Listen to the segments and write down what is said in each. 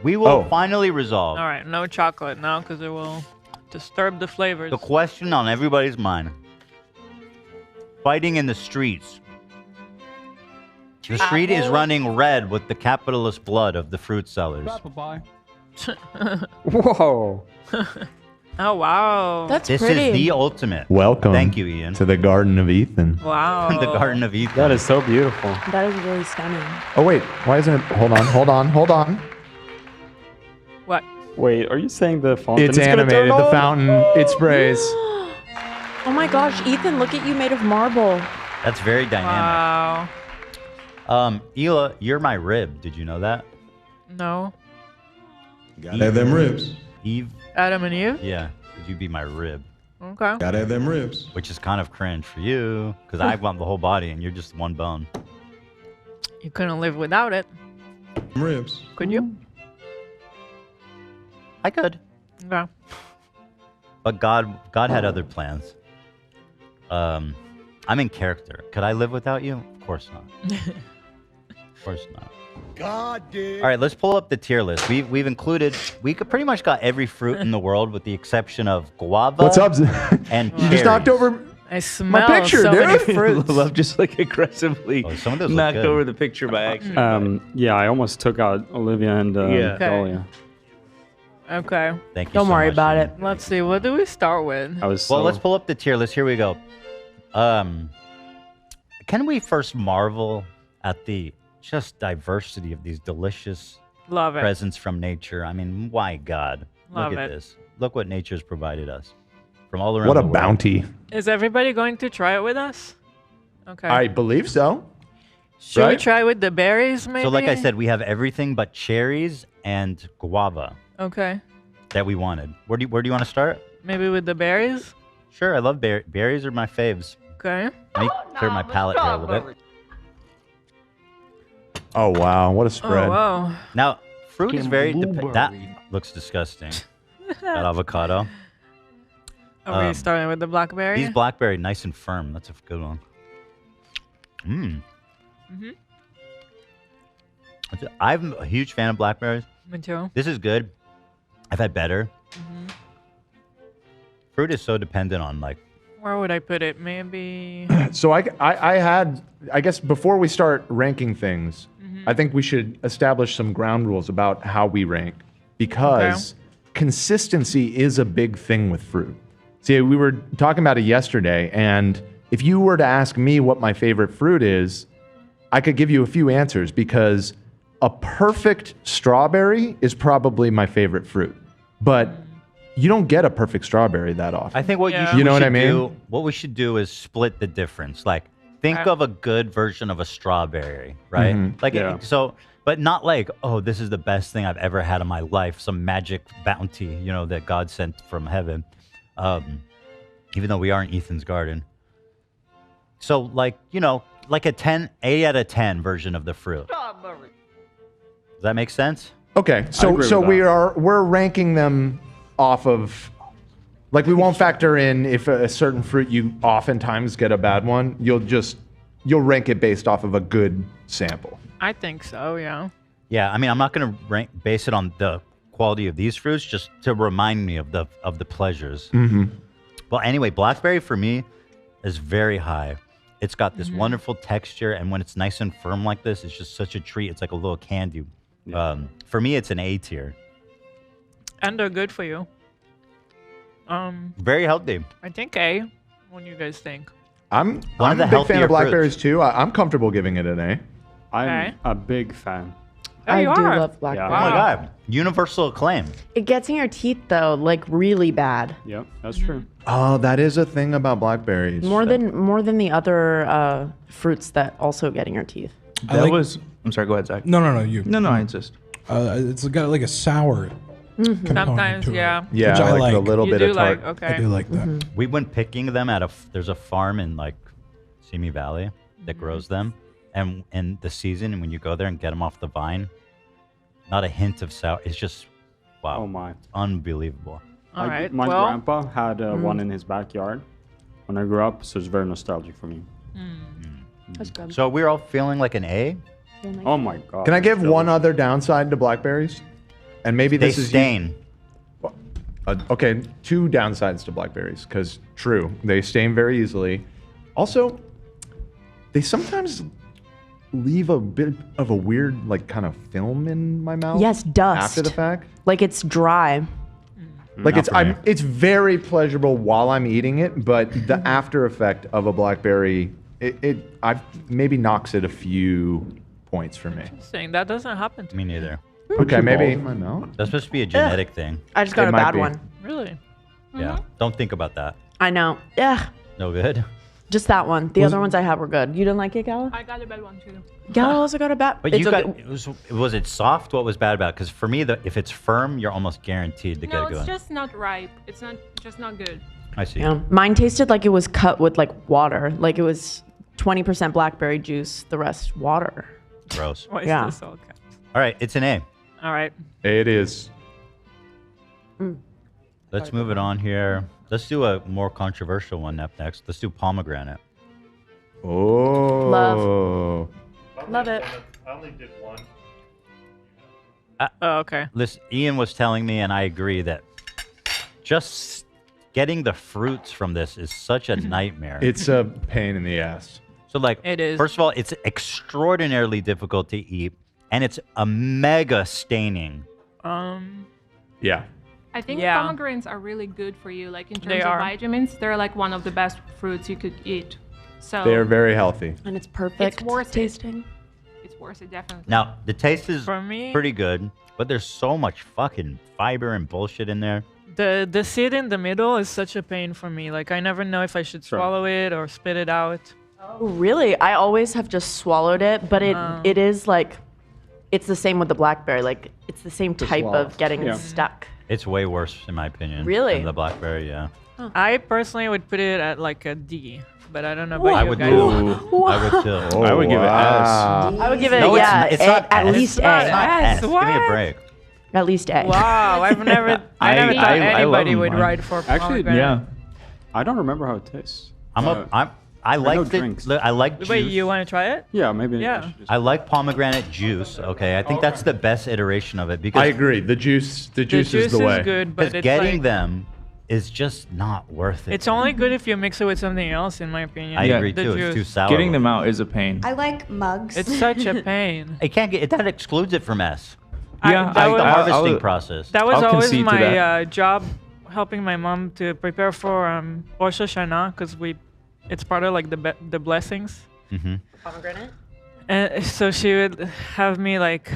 We will finally resolve. All right, no chocolate now because it will disturb the flavors. The question on everybody's mind. Fighting in the streets. The street is running red with the capitalist blood of the fruit sellers. Whoa. Oh, wow. That's This pretty. is the ultimate. Welcome. Thank you, Ian. To the Garden of Ethan. Wow. The Garden of Ethan. That is so beautiful. That is really stunning. Oh, wait. Why isn't it? Hold on. What? Wait, are you saying the fountain It's is gonna animated. turn The on? fountain. It sprays. Oh my gosh, Ethan, look at you made of marble. That's very dynamic. Wow. Ela, you're my rib. Did you know that? No. Gotta have them ribs. Eve? Adam and Eve? Yeah. Could you be my rib? Okay. Gotta have them ribs. Which is kind of cringe for you, because I want the whole body and you're just one bone. You couldn't live without it. Ribs. Could you? I could. Okay. But God had other plans. I'm in character. Could I live without you? Of course not. Of course not. God did. All right, let's pull up the tier list. We pretty much got every fruit in the world with the exception of guava. What's up? And You just knocked cherries. over I smell picture, so dude. many fruits. Love just like aggressively Oh, some of those look knocked good. over the picture by accident. Yeah, I almost took out Olivia and Yeah. Dahlia. Okay. Thank you Don't so worry much, about Ian. it. Let's see. What do we start with? I was Well, so- let's pull up the tier list. Here we go. Can we first marvel at the just diversity of these delicious Love it. presents from nature? I mean, my God. Love Look at it. this. Look what nature's provided us from all around What the a world. bounty. Is everybody going to try it with us? Okay. I believe so. Should we right? try with the berries, maybe? So like I said, we have everything but cherries and guava Okay. that we wanted. Where do you want to start? Maybe with the berries? Sure, I love berries are my faves. Okay. Let me clear my palate here a little bit. Oh, wow. What a Oh, spread. wow. Now, fruit is very... Blueberry. that looks disgusting. That avocado. Are we starting with the blackberry? These blackberry, nice and firm. That's a good one. Mmm. I'm a huge fan of blackberries. Me too. This is good. I've had better. Fruit is so dependent on like... Where would I put it? Maybe... So I guess before we start ranking things, I think we should establish some ground rules about how we rank because consistency is a big thing with fruit. See, we were talking about it yesterday, and if you were to ask me what my favorite fruit is, I could give you a few answers because a perfect strawberry is probably my favorite fruit. But you don't get a perfect strawberry that often. I think what Yeah. you You know we what I should mean? do- what we should do is split the difference. Like, think of a good version of a strawberry, right? Like, Yeah. but not like, oh, this is the best thing I've ever had in my life, some magic bounty, that God sent from heaven. Even though we are in Ethan's garden. So, like, like a 8 out of 10 version of the fruit. Does that make sense? Okay, so agree with that. we're ranking them off of, like, we won't factor in if a certain fruit you oftentimes get a bad one. You'll rank it based off of a good sample. I think so, yeah. Yeah, I mean, I'm not going to base it on the quality of these fruits, just to remind me of the pleasures. Well, anyway, blackberry for me is very high. It's got this wonderful texture, and when it's nice and firm like this, it's just such a treat. It's like a little candy. For me, it's an A tier. And they're good for you. Very healthy. I think A. What do you guys think? I'm One of a the big fan healthier of blackberries too. I'm comfortable giving it an A. I'm Okay. a big fan. There I you do are. love blackberry. Oh my Wow. God. Universal acclaim. It gets in your teeth though, like really bad. Yep, that's true. Oh, that is a thing about blackberries. More than the other fruits that also get in your teeth. That was. I'm sorry. Go ahead, Zach. No, you. No, I insist. It's got like a sour component Sometimes, to it, yeah. Yeah, which I like like. a little You bit do of tart. like, okay. I do like that. We went picking them at there's a farm in like Simi Valley that grows them. And in the season, and when you go there and get them off the vine, not a hint of sour. It's just, wow. Oh my. Unbelievable. All right. My Well, grandpa had one in his backyard when I grew up, so it's very nostalgic for me. That's good. So we're all feeling like an A? Oh my god. Can I give That one was- other downside to blackberries? and maybe They this is stain. Okay, two downsides to blackberries, because true, they stain very easily. Also, they sometimes leave a bit of a weird, like, kind of film in my mouth. Yes, dust. After the fact. Like it's dry. Like Not for me. it's very pleasurable while I'm eating it, but the after effect of a blackberry, I maybe knocks it a few points for me. Interesting. That doesn't happen to Me me. neither. Okay, maybe. In my mouth. That's supposed to be a genetic thing. I just got It a might bad be. one. Really? Yeah. Don't think about that. I know. Yeah. No good. Just that one. The other ones I had were good. You didn't like it, Gala? I got a bad one too. Gala also got a bad. But you got. Was it soft? What was bad about it? Because for me, if it's firm, you're almost guaranteed to get No, it going. it's just not ripe. It's not good. I see. Yeah. Mine tasted like it was cut with like water. Like it was 20% blackberry juice, the rest water. Gross. Why is Yeah. this all kept? All right, it's an A. All right. It is. Let's move it on here. Let's do a more controversial one up next. Let's do pomegranate. Oh. Love it. I only did one. Oh, okay. Listen, Ian was telling me, and I agree, that just getting the fruits from this is such a nightmare. It's a pain in the ass. So, like, It is. first of all, it's extraordinarily difficult to eat, and it's a mega staining. Yeah. I think Yeah. pomegranates are really good for you. Like in They terms of are. vitamins, they're like one of the best fruits you could eat. So They are very healthy. And it's perfect worth it. tasting. it's worth it definitely. Now, the taste is For me- pretty good, but there's so much fucking fiber and bullshit in there. The seed in the middle is such a pain for me. Like I never know if I should Sure. swallow it or spit it out. Oh, really? I always have just swallowed it, but it is like, it's the same with the blackberry. Like it's the same type swallow. of getting Yeah. stuck. It's way worse, in my opinion. Really? Than the blackberry, yeah. I personally would put it at like a D, but I don't know about I you would guys. too. I would too. I would give it S. I would give it, No, yeah, it's not at S. least It's not A. S. Give me a What? break. At least A. Wow, I never thought I love anybody them. would ride for Actually, pomegranate. Yeah. I don't remember how it tastes. I like know the. drinks. I like juice. Wait, you want to try it? Yeah, maybe. Yeah. I should just- I like pomegranate juice. Okay, I think that's the best iteration of it I because agree. The juice is the way. good, but it's getting like, them is just not worth it. it's only good if you mix it with something else, in my opinion. I Yeah. agree The too. It's juice. too sour. Getting them out is a pain. I like mugs. It's such a pain. It can't get. That excludes it from S. Yeah, that Like was, the harvesting I'll- process. that was I'll always concede to my that. job, helping my mom to prepare for Rosh Hashanah, because it's part of like the blessings. Mm-hmm. Pomegranate? And so she would have me like,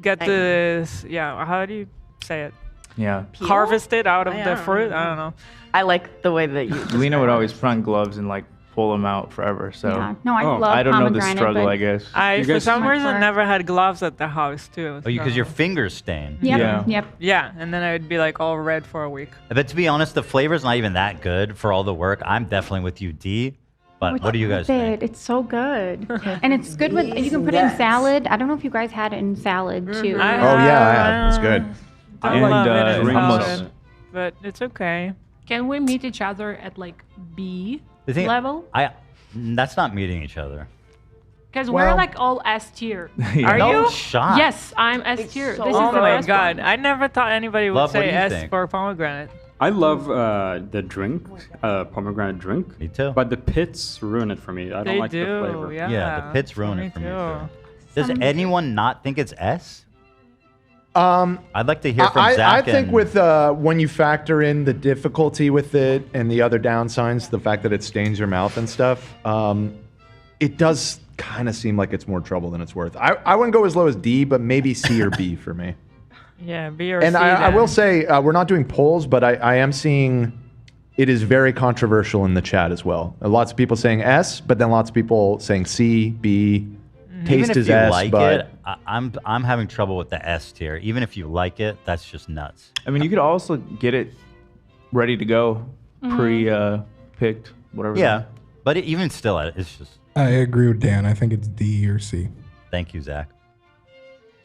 get Thank this, how do you say it? Yeah. Peel? Harvest it out of I the don't fruit. know. I don't know. I like the way that you. Lena would always put on gloves and like pull them out forever. So Yeah. No, I Oh. love I don't know the pomegranate, struggle. but- I guess. I You for guys- some Much reason work. never had gloves at the house too. Oh, because so- your fingers stain. Yep. Yeah. Yep. Yeah, and then I would be like all red for a week. But to be honest, the flavor's not even that good for all the work. I'm definitely with you, D. But what do you guys think? It's so good. And it's good with, you can put it in salad. I don't know if you guys had it in salad too. I Oh yeah, I have. It's good. Don't And, love it in hummus. salad, but it's okay. Can we meet each other at like B The thing- level? That's not meeting each other. Because Well- we're like all S tier. Are no you? shot. Yes, I'm S tier. so This Oh is the my best god! one. I never thought anybody would Love, what say do you S think? for pomegranate. I love the drink, pomegranate drink. Me too. But the pits ruin it for me. I don't They like the do, flavor. yeah. Yeah, the pits for ruin me it for me. too. Does anyone not think it's S? Um, I'd like to hear from I Zach. think and- with when you factor in the difficulty with it and the other downsides, the fact that it stains your mouth and stuff, it does kind of seem like it's more trouble than it's worth. I wouldn't go as low as D, but maybe C or B for me. Yeah, B or And C. I will then. say we're not doing polls, but I am seeing it is very controversial in the chat as well. Lots of people saying S, but then lots of people saying C, B. even Taste if is you S, like but it, I'm having trouble with the S tier. Even if you like it, that's just nuts. I mean, you could also get it ready to go, pre-picked, whatever. Yeah, but even still, it's just. I agree with Dan. I think it's D or C. Thank you, Zach.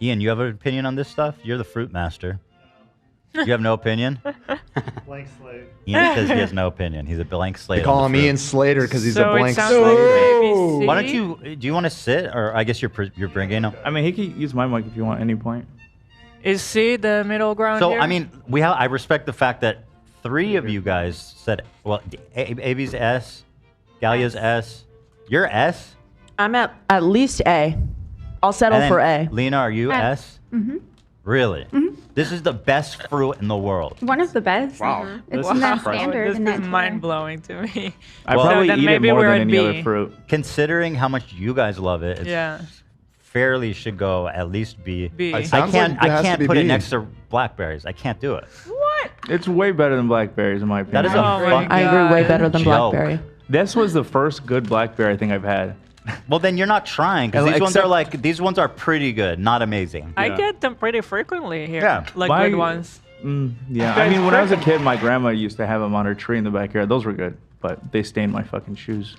Ian, you have an opinion on this stuff? You're the fruit master. You have no opinion? Blank slate. Ian says he has no opinion. He's a blank slate. they call on him the Ian fruit. Slater because he's So a it blank sounds like maybe C. Why don't you? Do you want to sit, or I guess you're bringing him? I mean, he could use my mic if you want at any point. Is C the middle ground So here? I mean, I respect the fact that 3 of you guys said, well, Avi's S, Galia's S, you're S. I'm at least A. I'll settle And then, for A. Lena, are you S? Mm-hmm. Really? This is the best fruit in the world. One of the best. Wow. It's This is not surprising. standard This in that is mind blowing to me. I Well, probably then eat it maybe more we're than at any B. other fruit. Considering how much you guys love it, it's Yeah. fairly should go at least B. B. It sounds like it I has to can't be put it B. next to blackberries. I can't do it. What? It's way better than blackberries, in my opinion. That is a Oh my fucking I agree way God. better than Joke. blackberry. This was the first good blackberry I think I've had. Well, then you're not trying because these ones are pretty good, not amazing. I Yeah. get them pretty frequently here. Yeah. Like My- good ones. Yeah, I mean, when I was a kid, my grandma used to have them on her tree in the backyard. Those were good, but they stained my fucking shoes.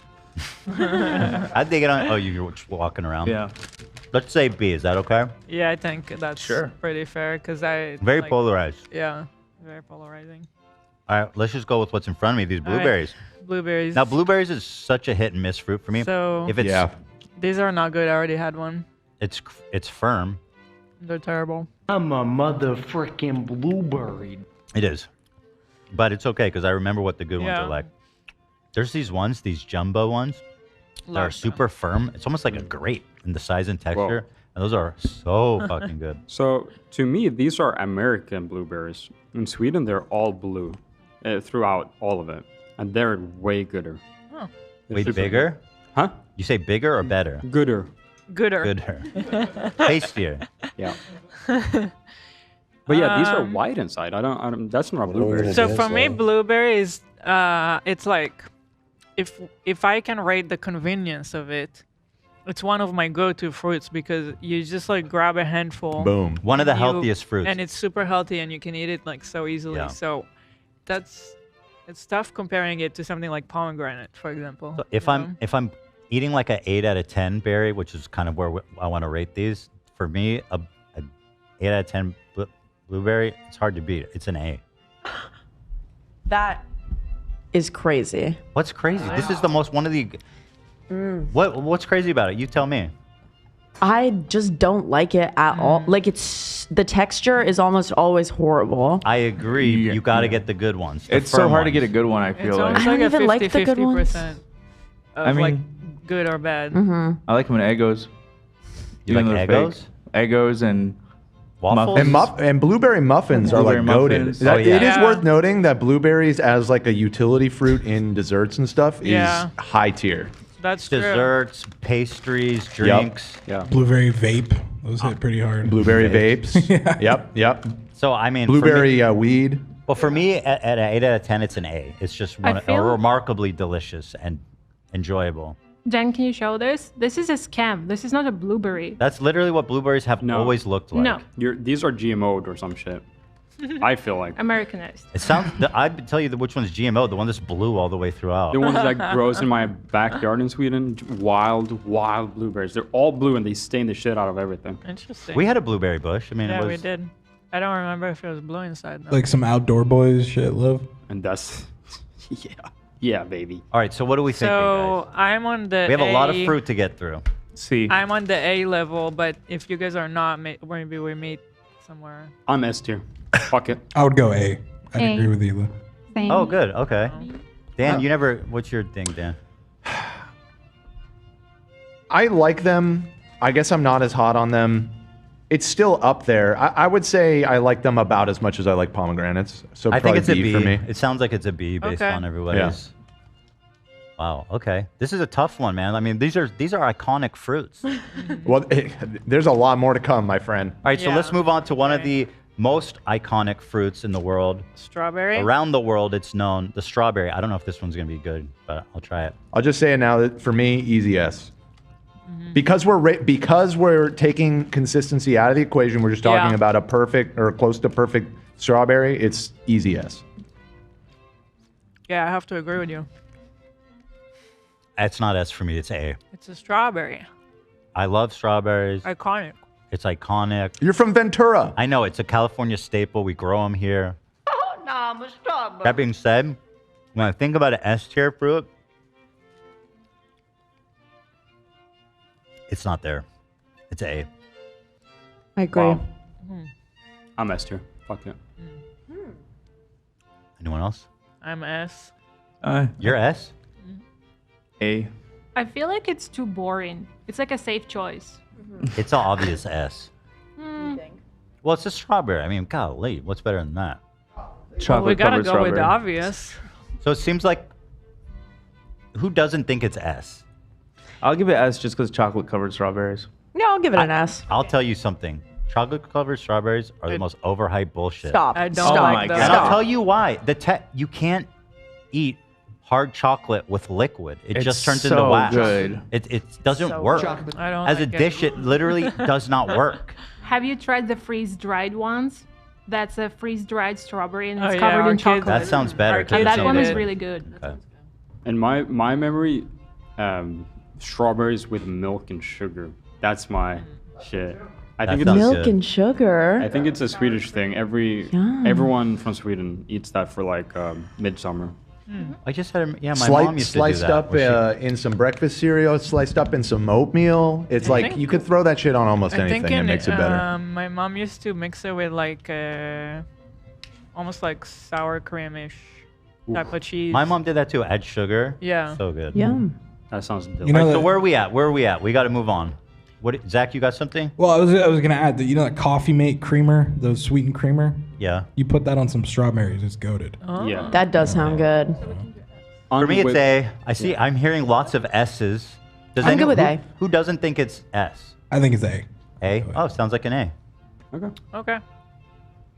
How'd they get on? Oh, you were just walking around. Yeah. Let's say B. Is that okay? Yeah, I think that's Sure. pretty fair because I Very like, polarized. Yeah, very polarizing. All right, let's just go with what's in front of me. These All right. blueberries. Blueberries. Now, blueberries is such a hit and miss fruit for me. So if it's Yeah. these are not good. I already had one. it's firm. They're terrible. I'm a motherfucking blueberry. It is, but it's okay because I remember what the good ones Yeah. are like. There's these ones, these jumbo ones, that are Love super firm. It's almost like a grape in the size and texture, and those are so fucking good. So to me, these are American blueberries. In Sweden, they're all blue throughout all of it, and they're way gooder. Oh. They're Wait, super bigger? good. Huh? You say bigger or better? Gooder. Gooder. Gooder. Tastier. Yeah. But yeah, these are Um, white inside. I don't. That's not a blueberry. So for me, blueberries, it's like, if I can rate the convenience of it, it's one of my go-to fruits because you just like grab a handful. Boom. One of the you- healthiest fruits. And it's super healthy and you can eat it like so easily. Yeah. So it's tough comparing it to something like pomegranate, for example. So if I'm eating like an 8 out of 10 berry, which is kind of where I want to rate these, for me, a 8 out of 10 blueberry, it's hard to beat. It's an A. That is crazy. What's crazy? This is the most one of the. What's crazy about it? You tell me. I just don't like it at all. Like the texture is almost always horrible. I agree. You got to get the good ones. the It's so firm hard to ones. get a good one, I feel It's like. almost I like don't a even like the good 50% of I mean- like good or bad. I like them in Eggos. You like Even though they're Eggos? fake. Eggos and Waffles? And blueberry muffins are like Blueberry goated. muffins. Oh, yeah. It is Yeah. worth noting that blueberries as like a utility fruit in desserts and stuff Yeah. is high tier. That's true. Desserts, pastries, drinks. Yeah. Blueberry vape. Those hit pretty hard. Blueberry vapes. Yep. So I mean, for me- Blueberry weed. well, for me, at an 8 out of 10, it's an A. It's just feel- remarkably delicious and enjoyable. Jen, can you show this? This is a scam. This is not a blueberry. That's literally what blueberries have No. always looked like. No, These are GMO'd or some shit. I feel like Americanized. It sounds. I'd tell you which one's GMO. The one that's blue all the way throughout. the ones that grows in my backyard in Sweden, wild blueberries. They're all blue and they stain the shit out of everything. Interesting. We had a blueberry bush. I mean, yeah, it we was. did. I don't remember if it was blue inside though. Like some outdoor boys shit, love. And that's yeah, baby. All right. So what do we think? So I'm on the. We have a lot of A- fruit to get through. C. I'm on the A level, but if you guys are not, maybe we meet somewhere. I'm S tier. Fuck it. I would go A. I'd A. agree with Hila. Same. Oh, good. Okay. Dan, you never. What's your thing, Dan? I like them. I guess I'm not as hot on them. It's still up there. I would say I like them about as much as I like pomegranates. So I think probably it's a B B for me. It sounds like it's a B based Okay. on everybody's. Wow. Okay. This is a tough one, man. I mean, these are iconic fruits. All Well, there's a lot more to come, my friend. right. So Yeah. let's move on to one of Okay. the most iconic fruits in the world. Strawberry. Around the world, it's known the strawberry. I don't know if this one's gonna be good, but I'll try it. I'll just say it now that for me, easy S. Because we're taking consistency out of the equation, we're just talking Yeah. about a perfect or close to perfect strawberry. It's easy S. Yeah, I have to agree with you. It's not S for me. It's A. It's a strawberry. I love strawberries. Iconic. It's iconic. You're from Ventura. I know it's a California staple. We grow them here. Oh no, I'm a strawberry. That being said, when I think about an S tier fruit, it's not there. It's A. I agree. Wow. I'm Esther. Fuck it. Anyone else? I'm S. You're S? A. I feel like it's too boring. It's like a safe choice. It's an obvious S. Mm. Well, it's a strawberry. I mean, golly, what's better than that? Well, we gotta Chocolate-covered go with strawberry. the obvious. So it seems like, who doesn't think it's S? I'll give it S just because chocolate covered strawberries. Yeah, I'll give it an S. I'll tell you something. Chocolate-covered strawberries are the most overhyped bullshit. Stop. I don't Oh like my those. God. And I'll tell you why. You can't eat hard chocolate with liquid. It It's just turns into so wax. good. It doesn't So work. good. I don't As a like it. dish, it literally does not work. Have you tried the freeze-dried ones? That's a freeze-dried strawberry and Oh, it's yeah, covered our in kids- chocolate. That sounds better. Our 'cause kids it's that so one did is good. really good. Okay. In my memory, strawberries with milk and sugar. That's my shit. I think That it's sounds Milk good. and sugar. I think it's a Swedish thing. Yum. Everyone from Sweden eats that for like midsummer. I just had my mom used to do Sliced that. up where she- in some breakfast cereal, sliced up in some oatmeal. It's I like think- you could throw that shit on almost I anything think and it makes it better. My mom used to mix it with like almost like sour creamish type of cheese. My mom did that too. Add sugar. Yeah. So good. Yum. That sounds delicious. You know All right, so that- where are we at? Where are we at? We got to move on. Zach, you got something? Well, I was gonna add that that Coffee Mate creamer, the sweetened creamer. Yeah. You put that on some strawberries, it's goated. Oh. Yeah. That does sound good. For me, it's A. I see. I'm hearing lots of S's. I'm good with A. Who doesn't think it's S? I think it's A. A. Oh, sounds like an A. Okay. Okay.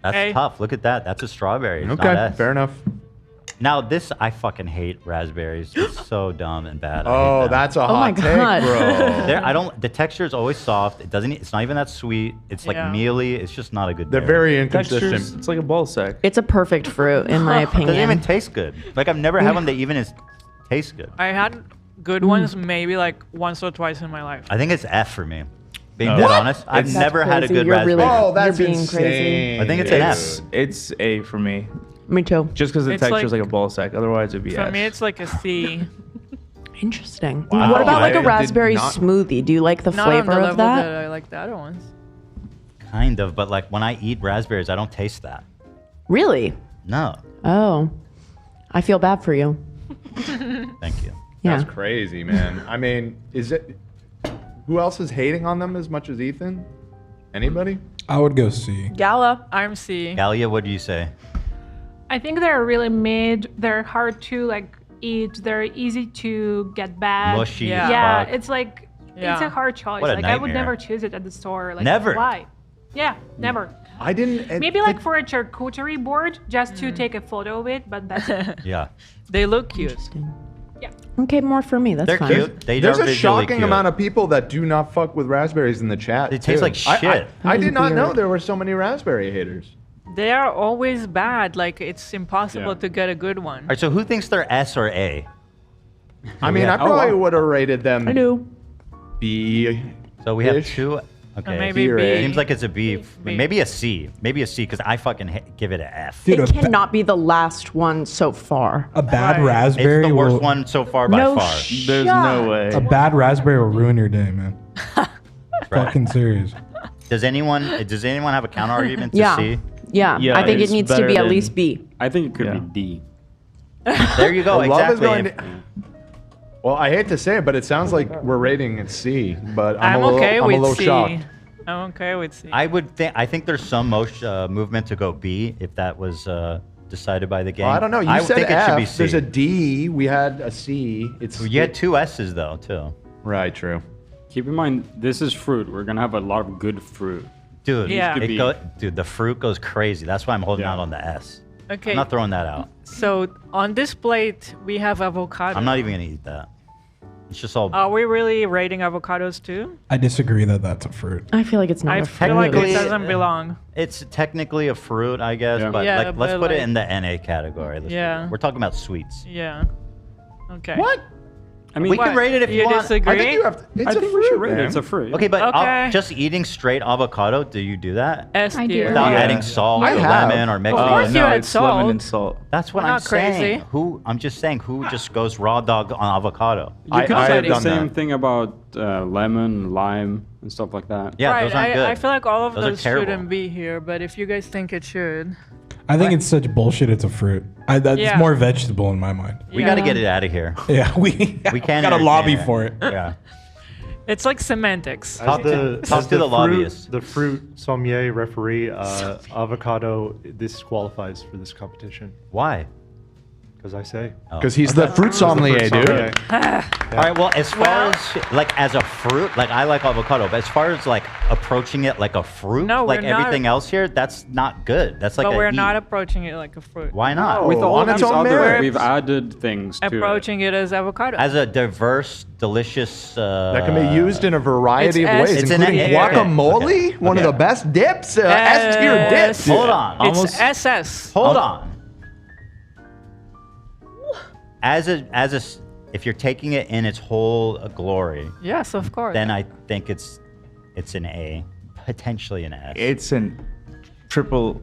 That's A. tough. Look at that. That's a strawberry. It's not Okay, S. fair enough. Now this, I fucking hate raspberries. It's so dumb and bad. I hate Oh, them. that's a my hot take, God. bro. I don't. The texture is always soft. It doesn't. It's not even that sweet. It's like Yeah. mealy. It's just not a good. They're berry. very inconsistent. Textures, it's like a ball sack. It's a perfect fruit, in my It doesn't even opinion. taste good. Like I've never had one that even tastes good. I had good ones maybe like once or twice in my life. I think it's F for me. Being Oh. dead What? honest, I've That's never had a crazy. good You're raspberry. really- Oh, that's You're being insane. crazy. I think it's an F. It's A for me. Me too. Just because the It's texture's like- like a ball sack. Otherwise, it'd be For S. me, it's like a C. Interesting. Wow. What about like I a did raspberry not- smoothie? Do you like the Not on flavor the of level that? I like the other ones. Kind of, but like when I eat raspberries, I don't taste that. Really? No. Oh, I feel bad for you. Thank you. Yeah. That's crazy, man. I mean, is it? Who else is hating on them as much as Ethan? Anybody? I would go C. Gala. I'm C. Galia, what do you say? I think they're really mid. They're hard to like eat. They're easy to get bad. Mushy. Yeah. as Yeah, fuck. it's like it's Yeah. a hard choice. What a Like I would nightmare. never choose it at the store. Like Never? Why? Yeah, never. I didn't. Maybe like for a charcuterie board, just to take a photo of it. But that's it. Yeah. They look cute. Okay, more for me. That's They're fine. cute. They There's are a visually shocking cute. amount of people that do not fuck with raspberries in the chat. They taste too. like shit. I That did is not know weird. there were so many raspberry haters. They are always bad. Like it's impossible Yeah. to get a good one. All right, so who thinks they're S or A? I mean, I have- probably would have rated them I do. B. So we have Ish. two. Okay. maybe B or A. B. Seems like it's a B. B. Maybe a C. Maybe a C because I fucking give it an F. Dude, It cannot be the last one so far. a bad Right. raspberry It's the worst will, one so far by No far. There's no way. A bad raspberry will ruin your day, man. Fucking serious. Does anyone have a counter argument to Yeah. C? Yeah. Yeah, I think it it's needs to better be at than- least B. I think it could Yeah. be D. There you go. Well, love is exactly. going to- Well, I hate to say it, but it sounds like we're rating it C. But I'm, I'm a little, okay I'm with a little C. shocked. I'm okay with C. I think there's some movement to go B if that was decided by the game. Well, I don't know. You I said think F. it should be C. There's a D. We had a C. It's You had two S's though too. right. True. Keep in mind, this is fruit. We're gonna have a lot of good fruit. Dude, Yeah. Could be- dude, the fruit goes crazy. That's why I'm holding Yeah. out on the S. Okay. I'm not throwing that out. So on this plate we have avocado. I'm not even gonna eat that. It's just all. Are we really rating avocados too? I disagree that that's a fruit. I feel like it's not I a feel like it Technically- doesn't belong. It's technically a fruit, I guess, Yeah. but Yeah, like, let's but put it like- in the NA category. Yeah. We're talking about sweets. Yeah. Okay. What? I mean, We can rate it if you want. disagree? I think you have to, it's I a think we should fruit, rate it. man. It's a fruit. Okay, but Okay. just eating straight avocado, do you do that? S I do. tier. Without Yeah. adding salt I or have. lemon or mixing Of course it? you no, add it's lemon salt. and salt. That's what We're I'm not crazy. saying. I'm just saying who just goes raw dog on avocado. You could I say have the done same that. thing about lemon, lime, and stuff like that. Yeah, right. those aren't good. I feel like all of Those are those terrible. shouldn't be here, but if you guys think it should, I think it's such bullshit. It's a fruit. That's Yeah. more vegetable in my mind. We got to get it out of here. Yeah, we We can't got to entertain lobby it. for it. Yeah. it's like semantics. Talk to the fruit, lobbyists. The fruit sommelier referee, avocado disqualifies for this competition. Why? Because I say. Because he's the fruit sommelier, dude. Sommelier. All right. Well, as far as like as a fruit, like I like avocado, but as far as like approaching it like a fruit, No, like we're not- everything else here, that's not good. That's like But a we're eat. not approaching it like a fruit. Why not? With all on of its these own other, merit. we've added things to it. Approaching it as avocado. As a diverse, delicious. That can be used in a variety of It's ways, It's an- including okay. guacamole, Okay. one of Okay. the best dips, S tier dips. Hold on. It's SS. Hold on. If you're taking it in its whole glory, Yes, of course. then I think it's an A, potentially an S. It's an triple,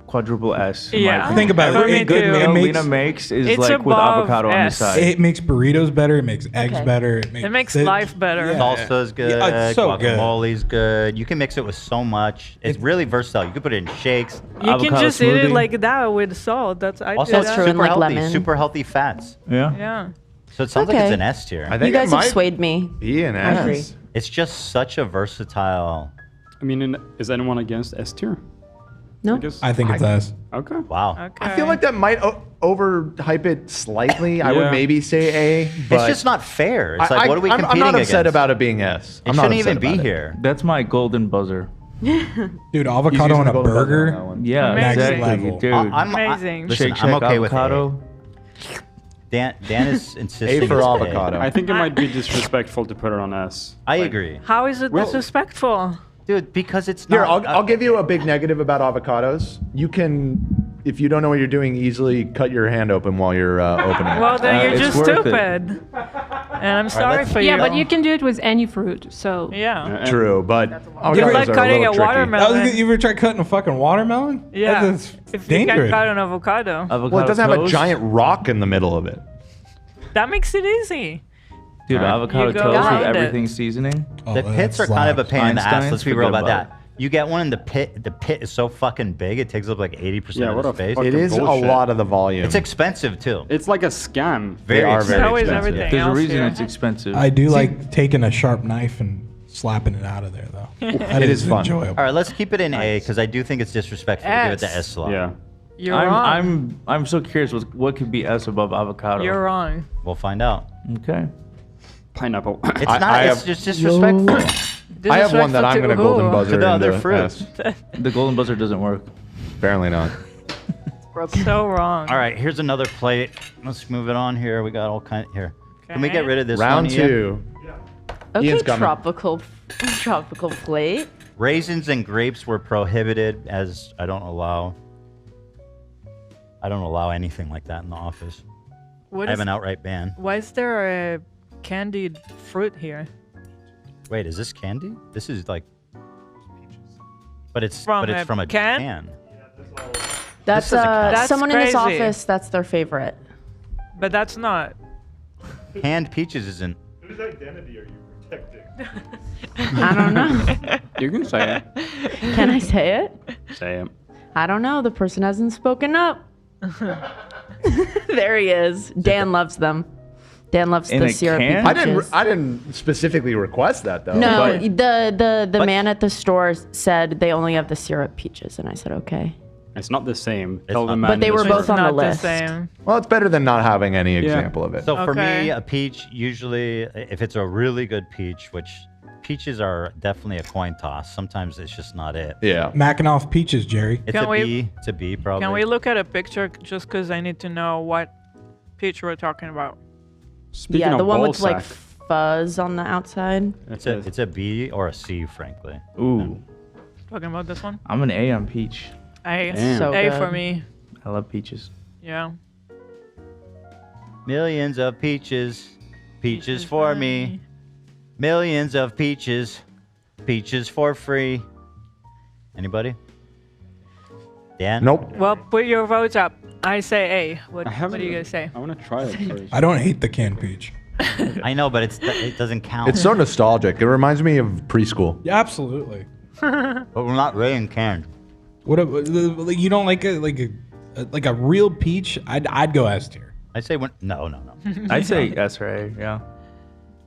quadruple S. in my Yeah. opinion. Think about it. For me Every good too. meal It makes- Lena makes is It's like with above avocado on the S. side. It makes burritos better. It makes eggs Okay. better. It makes life better. Salsa's good. Yeah, it's so good. Guacamole's good. You can mix it with so much. It's really versatile. You can put it in shakes. You can Avocado just eat it smoothie. like that with salt. That's I Also, do it's that. true, and super like healthy. lemon. Super healthy fats. Yeah. Yeah. So it sounds like Okay. it's an S tier. I think You guys it have might swayed me. be an I agree. S. It's just such a versatile. I mean, is anyone against S tier? No. I guess. I think it's us. Okay. Wow. Okay. I feel like that might overhype it slightly. I Yeah. would maybe say A, but It's just not fair. It's like, what are we I'm competing not upset against? about it being S. It I'm not shouldn't upset even be about it. here. That's my golden buzzer. Dude, avocado using on the a golden buzzer on burger. that one. Yeah, Amazing. exactly, Level. dude. Amazing. Listen, Shake I'm Shack okay with avocado. Dan is insisting. A for it's avocado. I think it might be disrespectful to put it on S. I agree, How is it Well- disrespectful? dude, because it's Here, not. I'll give you a big negative about avocados. You can, if you don't know what you're doing, easily cut your hand open while you're opening it. Well, then you're it's just worth it. stupid. And I'm sorry let's- for Yeah, you. but you can do it with any fruit. So Yeah. True, but avocados You're like are cutting a a little tricky. watermelon. You ever try cutting a fucking watermelon? Yeah. That's If you can dangerous. cut an avocado, Avocado Well, it doesn't have a toast. giant rock in the middle of it. that makes it easy. Dude, Alright. avocado You go toast with around it. everything seasoning. Oh, The that pits are kind of a slaps. pain in the ass. Einstein's, Let's be real forget about about that. You get one in the pit. The pit is so fucking big. It takes up like 80% Yeah, of what the a space. fuck. It is bullshit. a lot of the volume. It's expensive too. It's like a scam. Very are expensive. very So is expensive. everything There's a else reason here. it's expensive. I do like taking a sharp knife and slapping it out of there, though. That It is fun. enjoyable. All right, let's keep it in A because I do think it's disrespectful to give it the S. S slot. Yeah. You're wrong. I'm so curious what could be S above avocado. You're wrong. We'll find out. Okay. Pineapple. It's I not. It's have- just disrespectful. I have one that I'm going to golden Disrespectful buzzer To the other into fruits. S. The golden buzzer doesn't work. Apparently not. to who? So wrong. All right, here's another plate. Let's move it on here. We got all kind here. Can we Okay. get rid of this Round one? Ian? 2. Okay, Ian's coming. tropical plate. Raisins and grapes were prohibited, as I don't allow anything like that in the office. What I have is- an outright ban. Why is there a candied fruit here? Wait, is this candy? This is like, but it's From from a a can? can. That's is a cut. That's someone in this crazy. office. That's their favorite. But that's not. Canned peaches isn't. Whose identity are you protecting? I don't know. You can say it. Can I say it? Say it. I don't know. The person hasn't spoken up. There he is. Dan loves them. Dan loves In the a syrupy can? peaches. I didn't specifically request that though. No, but- the man at the store said they only have the syrup peaches, and I said okay. It's not the same. It's Tell the not. man But they in were the both store. on the not list. the same. Well, it's better than not having any example of it. So for Okay. me, a peach usually, if it's a really good peach, which peaches are definitely a coin toss. Sometimes it's just not it. Yeah. Macking off peaches, Jerry. It's Can a we- B. It's a B probably. Can we look at a picture just because I need to know what peach we're talking about? Speaking Yeah, of the one ball with like sack, fuzz on the outside. It's a B or a C, frankly. Ooh. Talking about this one? I'm an A on peach. A. Damn. So A good. for me. I love peaches. Yeah. Millions of peaches. Peaches for me. Millions of peaches. Peaches for free. Anybody? Dan? Nope. Well, put your votes up. I say A. What do you guys say? I want to try it first. I don't hate the canned peach. I know, but it doesn't count. It's so nostalgic. It reminds me of preschool. Yeah, absolutely. But we're not rating canned. What you don't like a real peach? I'd go S tier. I say no. I'd say S or A. Yeah.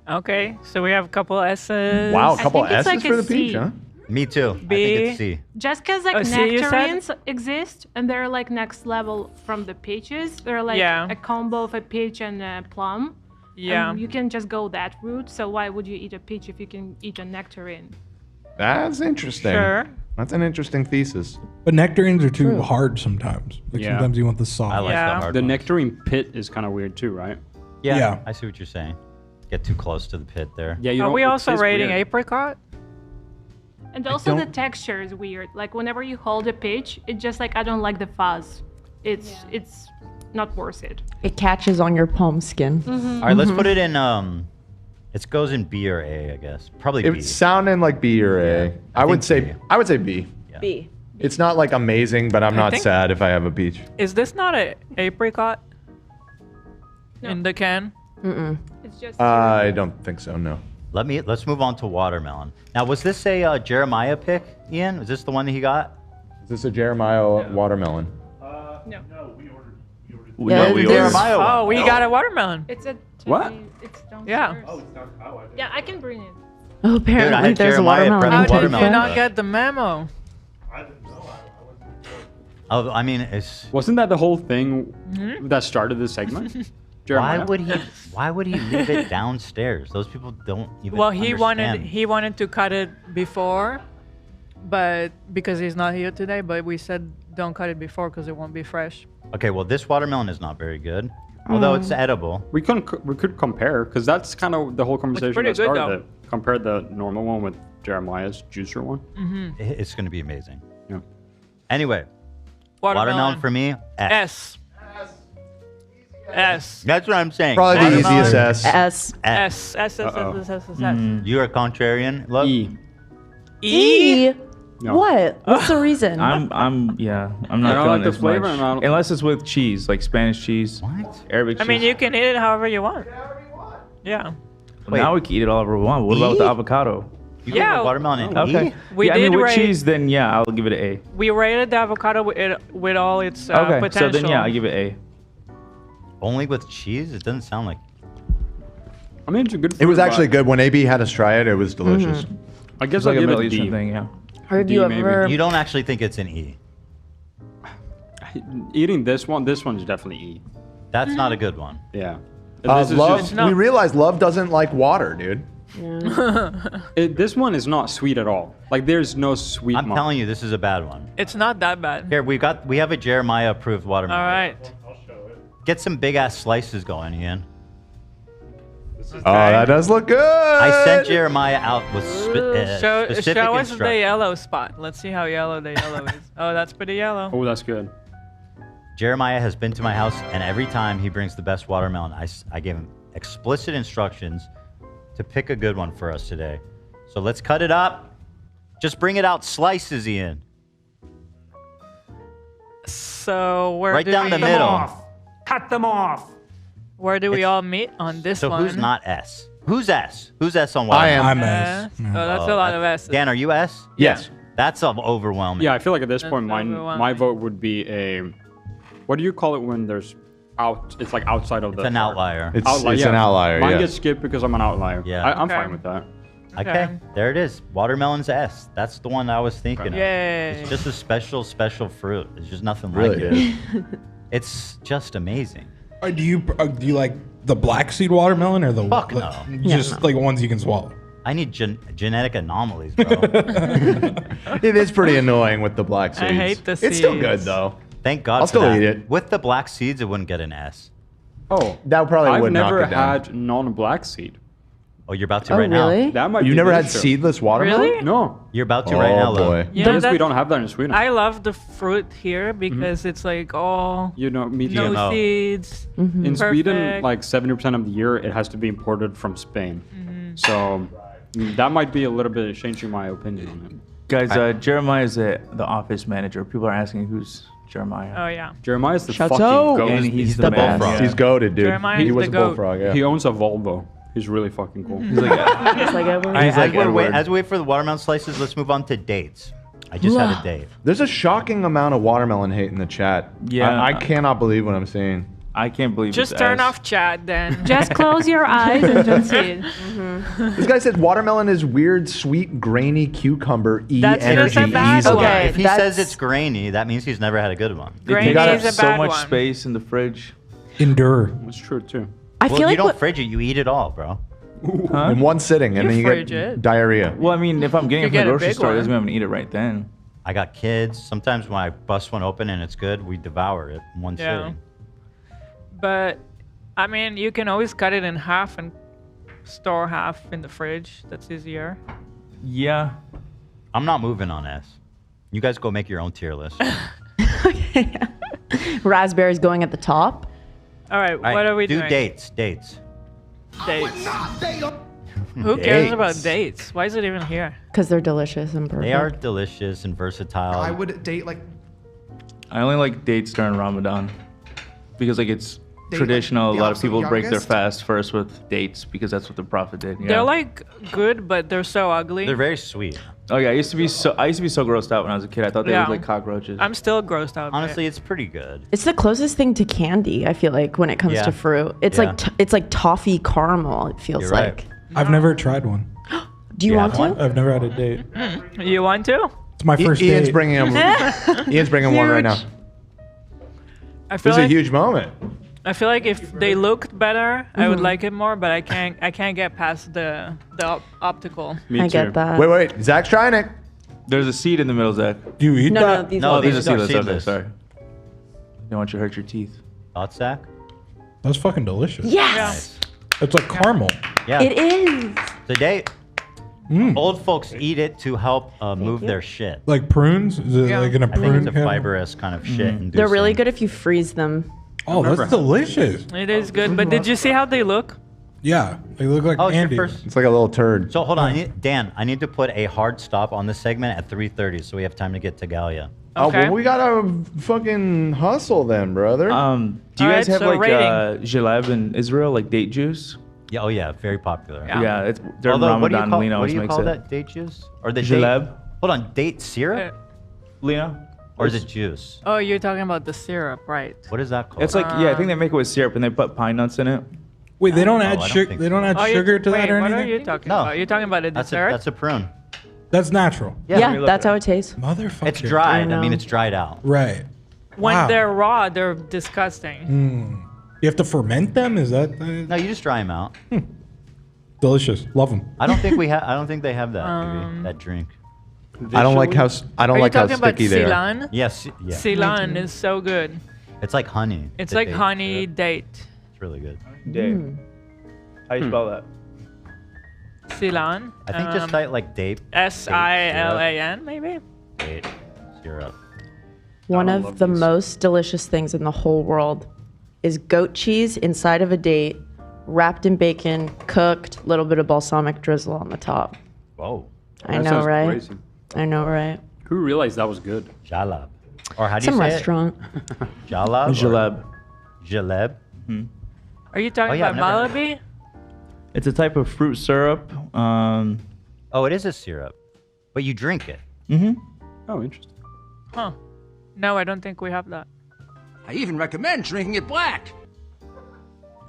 Okay, so we have a couple S's. Wow, a couple think it's S's like for a the peach, C. huh? Me too. B. I think it's C. Just because like Oh, see, you said? nectarines exist and they're like next level from the peaches. They're like a combo of a peach and a plum. Yeah. You can just go that route. So why would you eat a peach if you can eat a nectarine? That's interesting. Sure. That's an interesting thesis. But nectarines are too hard sometimes. Like Yeah. sometimes you want the soft. I like the hard The ones. nectarine pit is kind of weird too, right? Yeah, I see what you're saying. Get too close to the pit there. Yeah, Are we also rating apricot? And also the don't- texture is weird. Like whenever you hold a peach, it's just like I don't like the fuzz. It's not worth it. It catches on your palm skin. All right, let's put it in. It goes in B or A, I guess. Probably B. It's sounding like B or A. Yeah, I would think say B. I would say B. B. It's not like amazing, but I'm not think- sad if I have a peach. Is this not a apricot? No. In the can? It's just I don't think so. No. Let's move on to watermelon. Now, was this a Jeremiah pick, Ian? Was this the one that he got? Is this a Jeremiah watermelon? no. No, we Jeremiah one. Oh, we got a watermelon. It's a What? It's Yeah. downstairs. Yeah, I can bring it. Oh, Dude, I apparently had there's a Jeremiah watermelon. prep How with did watermelon. you not get the memo? Oh, I mean, it's Wasn't that the whole thing that started this segment? why Jeremiah? would he leave it downstairs? Those people don't even. Well, he understand. wanted to cut it before, but because he's not here today, but we said don't cut it before because it won't be fresh. Okay, well, this watermelon is not very good, although it's edible. We could compare because that's kind of the whole conversation pretty that good, started though. it. Compare the normal one with Jeremiah's juicer one. It's going to be amazing. Yeah. Anyway, watermelon for me, S. S. That's what I'm saying. Probably the Watermelon, easiest S. S. S. You're a contrarian, love? E. E. No. What? What's the reason? I'm not I don't feeling like the as flavor much. and I don't- Unless it's with cheese, like Spanish cheese, What? Arabic cheese. I mean, you can eat it however you want. Yeah. Now we can eat it all over we want. What about the E? avocado? You Yeah. give a watermelon an Okay. E? We yeah, I mean, did with rate- cheese, then yeah, I'll give it an A. We rated the avocado with all its Okay, potential. so then yeah, I give it A. Only with cheese? It doesn't sound like. I mean, it's a good. It was fruit, actually but good. When AB had us try it, it was delicious. I guess It's I'll like a give Middle it Eastern D. thing, yeah. Have D, you maybe. ever? You don't actually think it's an E. Eating this one's definitely E. That's not a good one. Yeah. This is Love. just- No. We realized love doesn't like water, dude. this one is not sweet at all. Like there's no sweet. I'm telling you, this is a bad one. It's not that bad. Here, we have a Jeremiah approved watermelon. All right. Get some big ass slices going, Ian. Oh, that does look good. I sent Jeremiah out with Show specific us the instructions. yellow spot. Let's see how yellow the yellow is. Oh, that's pretty yellow. Oh, that's good. Jeremiah has been to my house, and every time he brings the best watermelon, I gave him explicit instructions to pick a good one for us today. So let's cut it up. Just bring it out slices, Ian. So where Right do down we, the middle. Cut them off. Where do we all meet on this So one? who's not S? Who's S? Who's S on I watermelon? am. I'm S. S. Oh, that's a lot of S. Dan, are you S? Yes. That's overwhelming. Yeah, I feel like at this That's point, my overwhelming. vote would be a. What do you call it when there's out? It's like outside of It's the. an outlier. It's an outlier. Mine Yes. gets skipped because I'm an outlier. Yeah. I'm Okay. fine with that. Okay, there it is. Watermelon's S. That's the one I was thinking of. Yay. It's just a special fruit. There's just nothing Really like it. It's just amazing. Do you like the black seed watermelon or the Fuck no. just like ones you can swallow? I need genetic anomalies, bro. It is pretty annoying with the black seeds. I hate the It's still good seeds. though. Thank God I'll for still that. eat it. With the black seeds, it wouldn't get an S. Oh, That probably I've would knock never it down. had non-black seed. Oh, you're about to Oh, right really? now. That might You be never the had issue. seedless watermelon? Really? No. You're about to right now, boy. You Because know we that- don't have that in Sweden. I love the fruit here because it's like all You know, me too. no GMO. seeds. In Sweden, Perfect. like 70% of the year, it has to be imported from Spain. Mm-hmm. So that might be a little bit changing my opinion on it. Guys, Jeremiah is the office manager. People are asking who's Jeremiah. Oh yeah. Jeremiah's the Shouts fucking out. goat. And He's the the man. bullfrog. Yeah. He's goated, dude. Jeremiah He is was the a goat. bullfrog, yeah. He owns a Volvo. He's really fucking cool. He's like, It's like Edward. All right, He's like Edward. as we wait for the watermelon slices, let's move on to dates. I just had a date. There's a shocking amount of watermelon hate in the chat. Yeah. I cannot believe what I'm seeing. I can't believe Just it's turn ass. off chat then. Just close your eyes and just see it. This guy said watermelon is weird, sweet, grainy cucumber, That's energy, just a bad easily. one. Okay. If he that's- says it's grainy, that means he's never had a good one. Grainy got is a so bad much one. space in the fridge. Endure. That's true too. I Well, feel you like don't what, fridge it, you eat it all, bro. Huh? In one sitting, and You then you fridge get it. diarrhea. Well, I mean, if I'm getting You it from the get a grocery big store, it one. doesn't mean I'm gonna eat it right then. I got kids. Sometimes when I bust one open and it's good, we devour it in one Yeah. sitting. But I mean, you can always cut it in half and store half in the fridge. That's easier. Yeah. I'm not moving on S. You guys go make your own tier list. raspberries going at the top. All right, All right, what are we do doing? dates. Dates. Hmm. Who cares Dates. about dates? Why is it even here? Because they're delicious and perfect. They are delicious and versatile. I would date like I only like dates during Ramadan because like it's Date, traditional. like, A the lot of people break their youngest? fast first with dates because that's what the Prophet did. Yeah. They're like good, but they're so ugly. They're very sweet. Oh yeah, I used to be so grossed out when I was a kid. I thought they Yeah. looked like cockroaches. I'm still grossed out. by it. Honestly, it's pretty good. It's the closest thing to candy, I feel like, when it comes Yeah. to fruit. It's Yeah. like it's like toffee caramel, it feels You're right. like. I've never tried one. Do you You want have to? I've never had a date. You want to? It's my first Ian's date. bringing him. Ian's bringing one right now. I feel This is a like huge moment. I feel like if they looked better, I would like it more. But I can't get past the optical. Me I too. get that. Wait. Zach's trying it. There's a seed in the middle, Zach. Do you eat No, no, that? these No, are these There's are a seedless. Okay, seedless. sorry. Don't want you to hurt your teeth. Thoughts, Zach? That's fucking delicious. Yes, It's like caramel. Yeah. it is. The date. Old folks eat it to help move their shit. Like prunes? Is it Yeah. like in a I think prune? it's a kind of- fibrous kind of shit. They're really good if you freeze them. Oh, never that's had- delicious. It is good, but did you see how they look? Yeah, they look like Oh, it's your candy. first. It's like a little turd. So hold on, Dan. I need to put a hard stop on this segment at 3:30, so we have time to get to Galia. Oh, Okay. well, we gotta fucking hustle then, brother. Do you Alright, guys have so like rating. jaleb in Israel, like date juice? Yeah. Oh yeah, very popular. Yeah. Yeah, it's during Although, what do you Ramadan. call, Lena what always do you makes call it. that? Date juice or the Jaleb. Date, hold on, date syrup Lena? or is it juice? Oh, you're talking about the syrup, right? What is that called? It's like yeah, I think they make it with syrup and they put pine nuts in it. Wait, they don't know. add I don't sugar. think They don't add Oh, sugar to wait, that or what anything. are you talking No. about? You're talking about a that's dessert? a prune. That's natural. Yeah, look that's at how it tastes. Motherfucker. It's dried. I know. mean, it's dried out. Right. when Wow. they're raw, they're disgusting. You have to ferment them. Is that No, you just dry them out. delicious? Love them. I don't think we have. I don't think they have that. Maybe, that drink. I don't like how I don't Are like you how talking about sticky they are. Ceylon? Yes. Yeah. Ceylon is so good. It's like honey. It's the like date honey syrup. date. It's really good. Date. How you spell that? Ceylon. I think just type like date. Silan, maybe? Date syrup. One I of love the these. most delicious things in the whole world is goat cheese inside of a date, wrapped in bacon, cooked, little bit of balsamic drizzle on the top. Whoa. I That know, sounds right? crazy. I know, right? Who realized that was good? Jalab. Or how do you Some say restaurant. it? Jalab. or Jaleb. Jaleb. Are you talking Oh, yeah, about I've never- Malabi? It's a type of fruit syrup. Oh, it is a syrup, but you drink it. Oh, interesting. Huh. No, I don't think we have that. I even recommend drinking it black.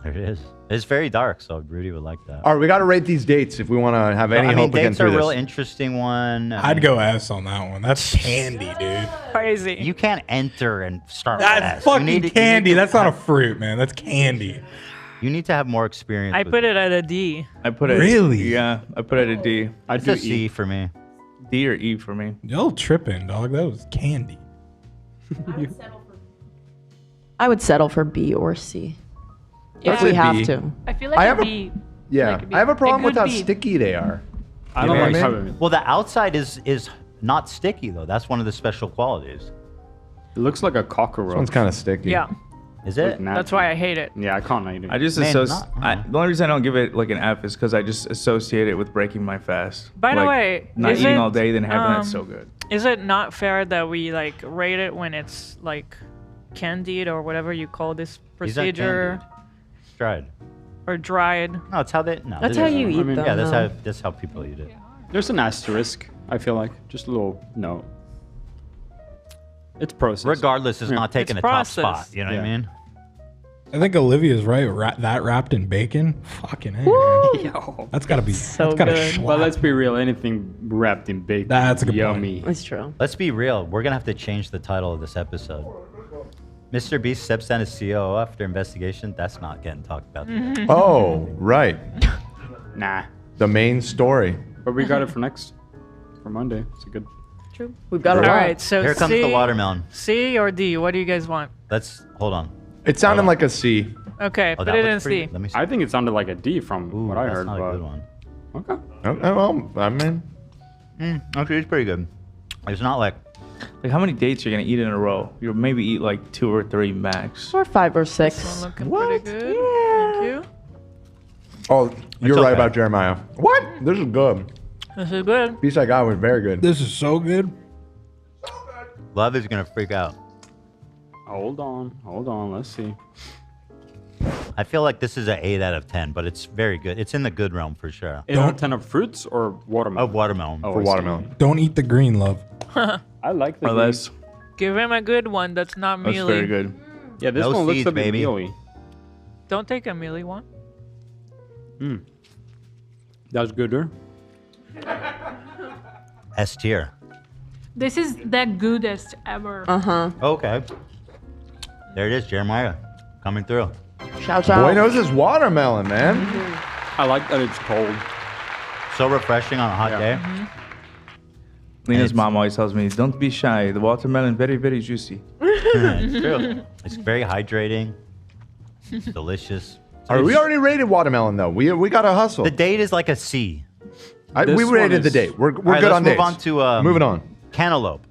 There it is. It's very dark, so Rudy would like that. All right, we got to rate these dates if we want to have any I mean, hope again dates are a through real this. interesting one. I'd go S on that one. That's candy, dude. Crazy. You can't enter and start with That's S. You fucking need to- candy. That's not a fruit, man. That's candy. You need to have more experience. I with put it at a D. I put it. Really? Yeah, I put it at a D. I It's do a C for me. D or E for me. Y'all tripping, dog. That was candy. I would settle for B or C. If I'd we say have B. to. I feel like I a have a- B. Yeah, Like, I have a problem it with could how be. sticky they are. I You don't know like what I mean? peppermint. Well, the outside is not sticky though. That's one of the special qualities. It looks like a cockroach. This one's kind of sticky. Yeah, Is Like it? nasty. that's why I hate it. Yeah, I can't eat it. I just Man, associate. not- The only reason I don't give it like an F is because I just associate it with breaking my fast. By the Like, way, not is eating it, all day, then having that um, so good. Is it not fair that we like rate it when it's like candied or whatever you call this These aren't procedure candied. Dried. or dried? No, it's how they. No, That's this how is- you eat them. Yeah, though. that's how people eat it. There's an asterisk, I feel like. Just a little note. It's processed. Regardless, it's Yeah. not taking It's a top processed. spot. You know what I Yeah. mean? I think Olivia's right. That wrapped in bacon, fucking A. Yo. That's gotta be So that's gotta good. schlep. But let's be real, anything wrapped in bacon. That's a good point. yummy. It's true. Let's be real. We're gonna have to change the title of this episode. Mr. Beast steps down as COO after investigation. That's not getting talked about today. Oh, right. Nah. The main story. But we got it for Monday. It's a good. True. We've got a All lot. right, so Here comes the C, watermelon. C or D? What do you guys want? Let's hold on. It sounded like a C. Okay, Oh, put it in looks pretty- C. Let me see. I think it sounded like a D from Ooh, what I that's heard. not But a good one. okay. Oh, well, I mean, Actually, it's pretty good. It's not like Like how many dates you're gonna eat in a row? You'll maybe eat like 2 or 3 max. Or 5 or One 6. looking pretty good. Thank you. oh, you're right okay. about Jeremiah. What? This is good. This is good. Piece I got was very good. This is so good. Love is gonna freak out. Hold on. Let's see. I feel like this is an 8 out of 10, but it's very good. It's in the good realm for sure. 8 out of 10 of fruits or watermelon? Of watermelon. Oh, For I see. watermelon. Don't eat the green, love. I like the Or less. Give him a good one that's not That's mealy. very good. Yeah, this No one looks seeds, a bit baby. mealy. Don't take a mealy one. That's gooder. S tier. This is the goodest ever. Okay. There it is, Jeremiah. Coming through. Shouts out. Boy knows his watermelon, man. I like that it's cold. So refreshing on a hot Yeah. day. Lena's it's- mom always tells me, "Don't be shy. The watermelon very very juicy." It's true. It's very hydrating. Delicious. All right, we already rated watermelon though. We got to hustle. The date is like a C. We This one rated the is- date. We're All right, good let's on move dates. on to Moving on. cantaloupe.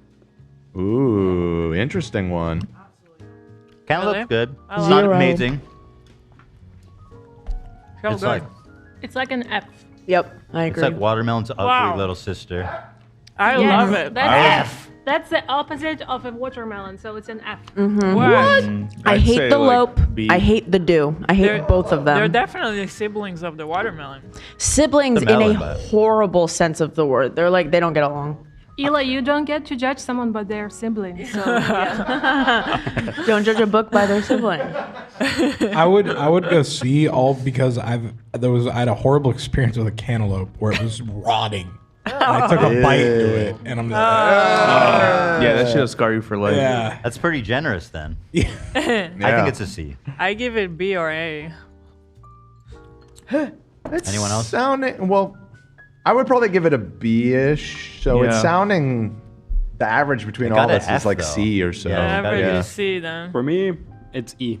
Ooh, interesting one. Cantaloupe's Really? good. I It's like not it. amazing. So It's good. like It's like an F. Yep, I it's agree. like watermelon's ugly Wow. little sister. I Yes, love it. That's the opposite of a watermelon, so it's an F. What? I I'd hate say, the like, lope. B. I hate the dew. I hate both of They're them. definitely siblings of the watermelon. Siblings The in melon, a but- horrible sense of the word. They're like, they don't get along. Eli, you don't get to judge someone but their siblings. So Don't judge a book by their sibling. I would go C all because I had a horrible experience with a cantaloupe where it was rotting. And I took a bite to it, and I'm like, Yeah, that shit'll scar you for life. yeah. That's pretty generous then. I Yeah. think it's a C. I give it B or A. It's Anyone else? Sounding well. I would probably give it a B-ish. So it's Yeah. sounding the average between It all got of an us F, is like though. C or so. Yeah, Average gotta yeah. is C then. For me, it's E.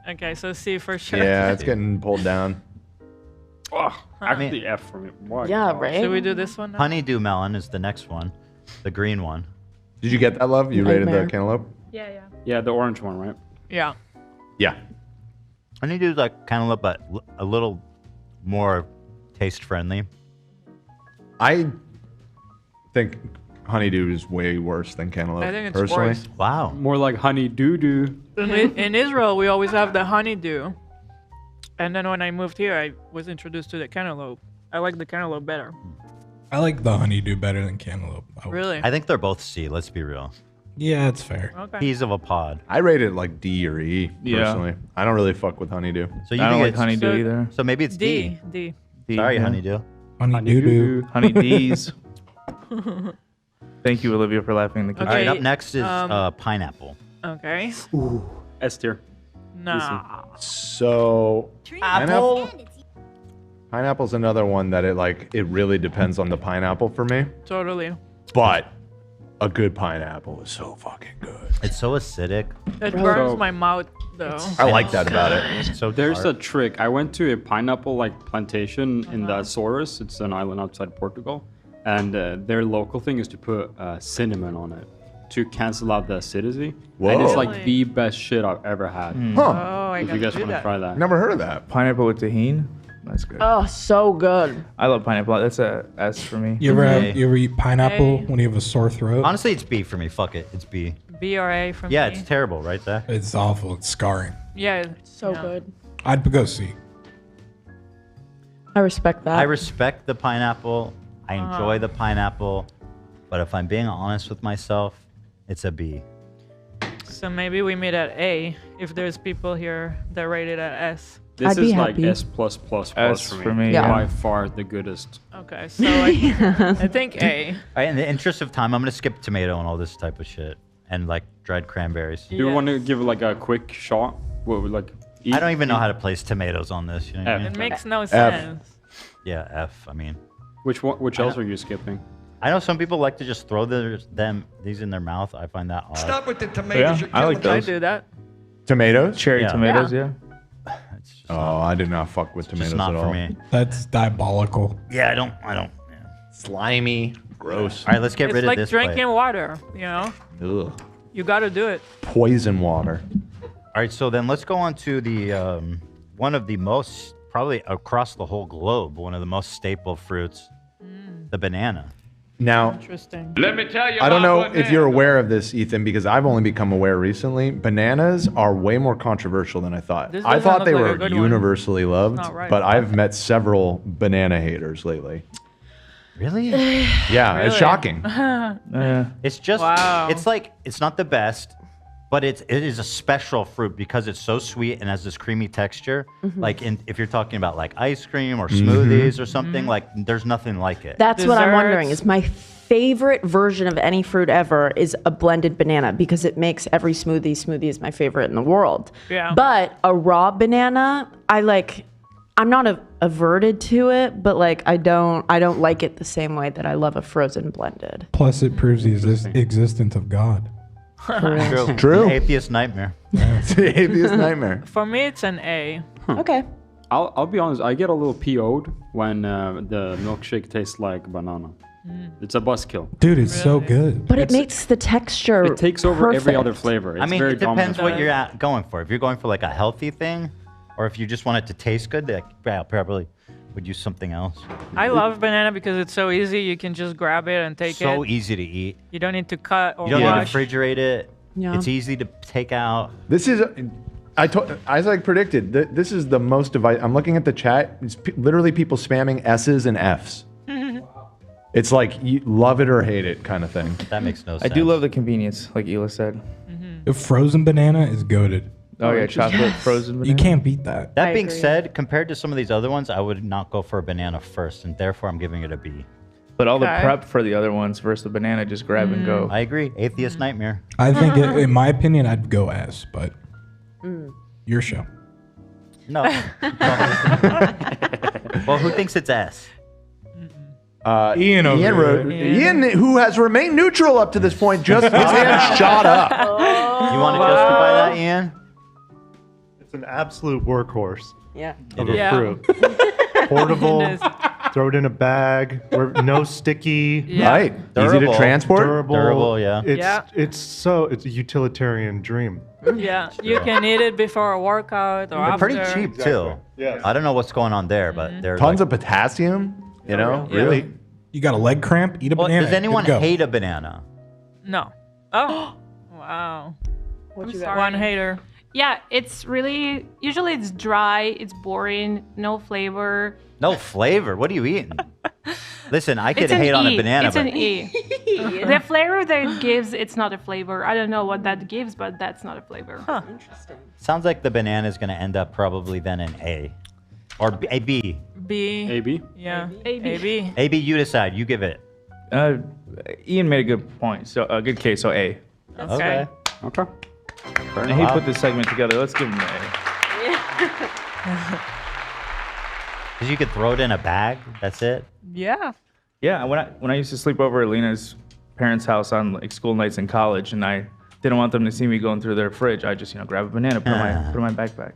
Okay, so C for sure. Yeah, it's getting pulled down. Oh, I mean- the F for me. What? Yeah, right? Should we do this one now? Honeydew melon is the next one. The green one. Did you get that, love? You rated Nightmare. the cantaloupe? yeah. Yeah, the orange one, right? Yeah. Yeah. Honeydew is like cantaloupe, but a little more taste friendly. I think honeydew is way worse than cantaloupe. I think it's personally. worse. Wow. More like honey doo doo. In Israel, we always have the honeydew. And then when I moved here, I was introduced to the cantaloupe. I like the cantaloupe better. I like the honeydew better than cantaloupe. Really? I think they're both C. Let's be real. Yeah, it's fair. Okay. Peas of a pod. I rated it like D or E, Yeah. personally. I don't really fuck with honeydew. So you I don't think like it's- honeydew so- either. So maybe it's D. D. D. D, Sorry, yeah. honeydew. Honeydew doo. Honey D's. Thank you, Olivia, for laughing in the kitchen. All right, Okay, up next is um, pineapple. Okay. S tier. Nah. So pineapple's another one that it really depends on the pineapple for me. Totally. But a good pineapple is so fucking good. It's so acidic. It burns my mouth though. I like that about it. So There's tart. a trick. I went to a pineapple plantation in the Azores. It's an island outside Portugal, and their local thing is to put cinnamon on it to cancel out the acidity. Whoa. And it's like Really? the best shit I've ever had. Huh. Oh, I If gotta you guys do want to that. try that. Never heard of that. Pineapple with tahini. That's good. Oh, so good. I love pineapple. That's a S for me. You ever Okay. you ever eat pineapple Hey. when you have a sore throat? Honestly, it's B for me. Fuck it. It's B. B or A from Yeah, me. it's terrible, right there. It's awful. It's scarring. Yeah. So yeah. good. I'd go C. I respect that. I respect the pineapple. I enjoy the pineapple. But if I'm being honest with myself, it's a B. So maybe we meet at A if there's people here that rate it at S. This I'd be is like happy. S+++ for me. Yeah. By far the goodest. Okay, so I think A. All right, in the interest of time, I'm gonna skip tomato and all this type of shit, and like dried cranberries. Do you want to give like a quick shot? What would like? I don't even know how to place tomatoes on this. You know what I F. mean? It makes no sense. Yeah, F. I mean, Which one? Which else are you skipping? I know some people like to just throw these in their mouth. I find that odd. Stop with the tomatoes. Yeah, You're I like killing I those. do that. Tomatoes? Cherry Yeah. tomatoes, yeah. It's just, Oh, I did not fuck with just tomatoes not at for all. me. That's diabolical. Yeah, I don't. Yeah. Slimy. Gross. All right, let's get It's rid like of this. drinking plate. water, you know? Ugh. You gotta do it. Poison water. All right, so then let's go on to the one of the most, probably across the whole globe, one of the most staple fruits, the banana. Now, Interesting. Let me tell you. I don't know about if you're bananas. aware of this, Ethan, because I've only become aware recently. Bananas are way more controversial than I thought. This I doesn't thought look they like a were good one. universally loved, not right. but I've met several banana haters lately. Really? Yeah, it's Really? shocking. Yeah. It's just, Wow. it's like, it's not the best, but it is a special fruit because it's so sweet and has this creamy texture. Like if you're talking about like ice cream or smoothies or something, like there's nothing like it. That's what I'm wondering. Desserts. Is my favorite version of any fruit ever is a blended banana because it makes every smoothie. Smoothie is my favorite in the world. Yeah. But a raw banana, I like. I'm not averted to it, but like I don't like it the same way that I love a frozen blended. Plus, it proves the existence of God. True. True. Atheist nightmare. It's the atheist nightmare. For me, it's an A. Okay. I'll be honest. I get a little PO'd when the milkshake tastes like banana. It's a buzzkill. Dude, it's so good. But it makes the texture. It takes over every other perfect. flavor. It's I mean, very it depends dominant. what you're going for. If you're going for like a healthy thing, or if you just want it to taste good, like, yeah, probably would use something else. I love banana because it's so easy. You can just grab it and take So it. easy to eat. You don't need to cut or You don't need wash. to refrigerate it. Yeah. It's easy to take out. This is, as I predicted, this is the most divisive. I'm looking at the chat. It's literally people spamming S's and F's. It's like you love it or hate it kind of thing. That makes no I sense. do love the convenience, like Ela said. The frozen banana is goated. Oh, yeah, chocolate frozen banana. You can't beat that. That I being agree. said, compared to some of these other ones, I would not go for a banana first, and therefore I'm giving it a B. But all the Okay. prep for the other ones versus the banana, just grab and go. I agree. Atheist nightmare. I think, in my opinion, I'd go S, but your show. No. Well, who thinks it's S? Ian over here. Ian, who has remained neutral up to this point, just his hand shot up. You want to justify that, Ian? It's an absolute workhorse Yeah. of Yeah. a fruit. Portable, It is. throw it in a bag, no sticky, Yeah. Right. Easy Durable. to transport. durable. Yeah. It's a utilitarian dream. Yeah, you can eat it before a workout or They're after. pretty cheap too. Yes. I don't know what's going on there, but they're Tons like, of potassium. You know, Yeah. really. You got a leg cramp? Eat a Well, banana. does anyone Good to go. hate a banana? No. Oh. Wow. What you sorry. One hater. Yeah, it's really usually it's dry, it's boring, no flavor. No flavor. What are you eating? Listen, I could It's an hate on a E. banana, It's but an E. The flavor that it gives, it's not a flavor. I don't know what that gives, but that's not a flavor. sounds like the banana is going to end up probably then in A. Or a B. B. AB. Yeah. AB. AB. A, B, you decide. You give it. Ian made a good point. So a good case. So A. Okay. Okay. And he put this segment together. Let's give him an A. Because you could throw it in a bag. That's it. Yeah. Yeah, when I used to sleep over at Lena's parents' house on like school nights in college, and I didn't want them to see me going through their fridge. I just grab a banana, put it in my backpack.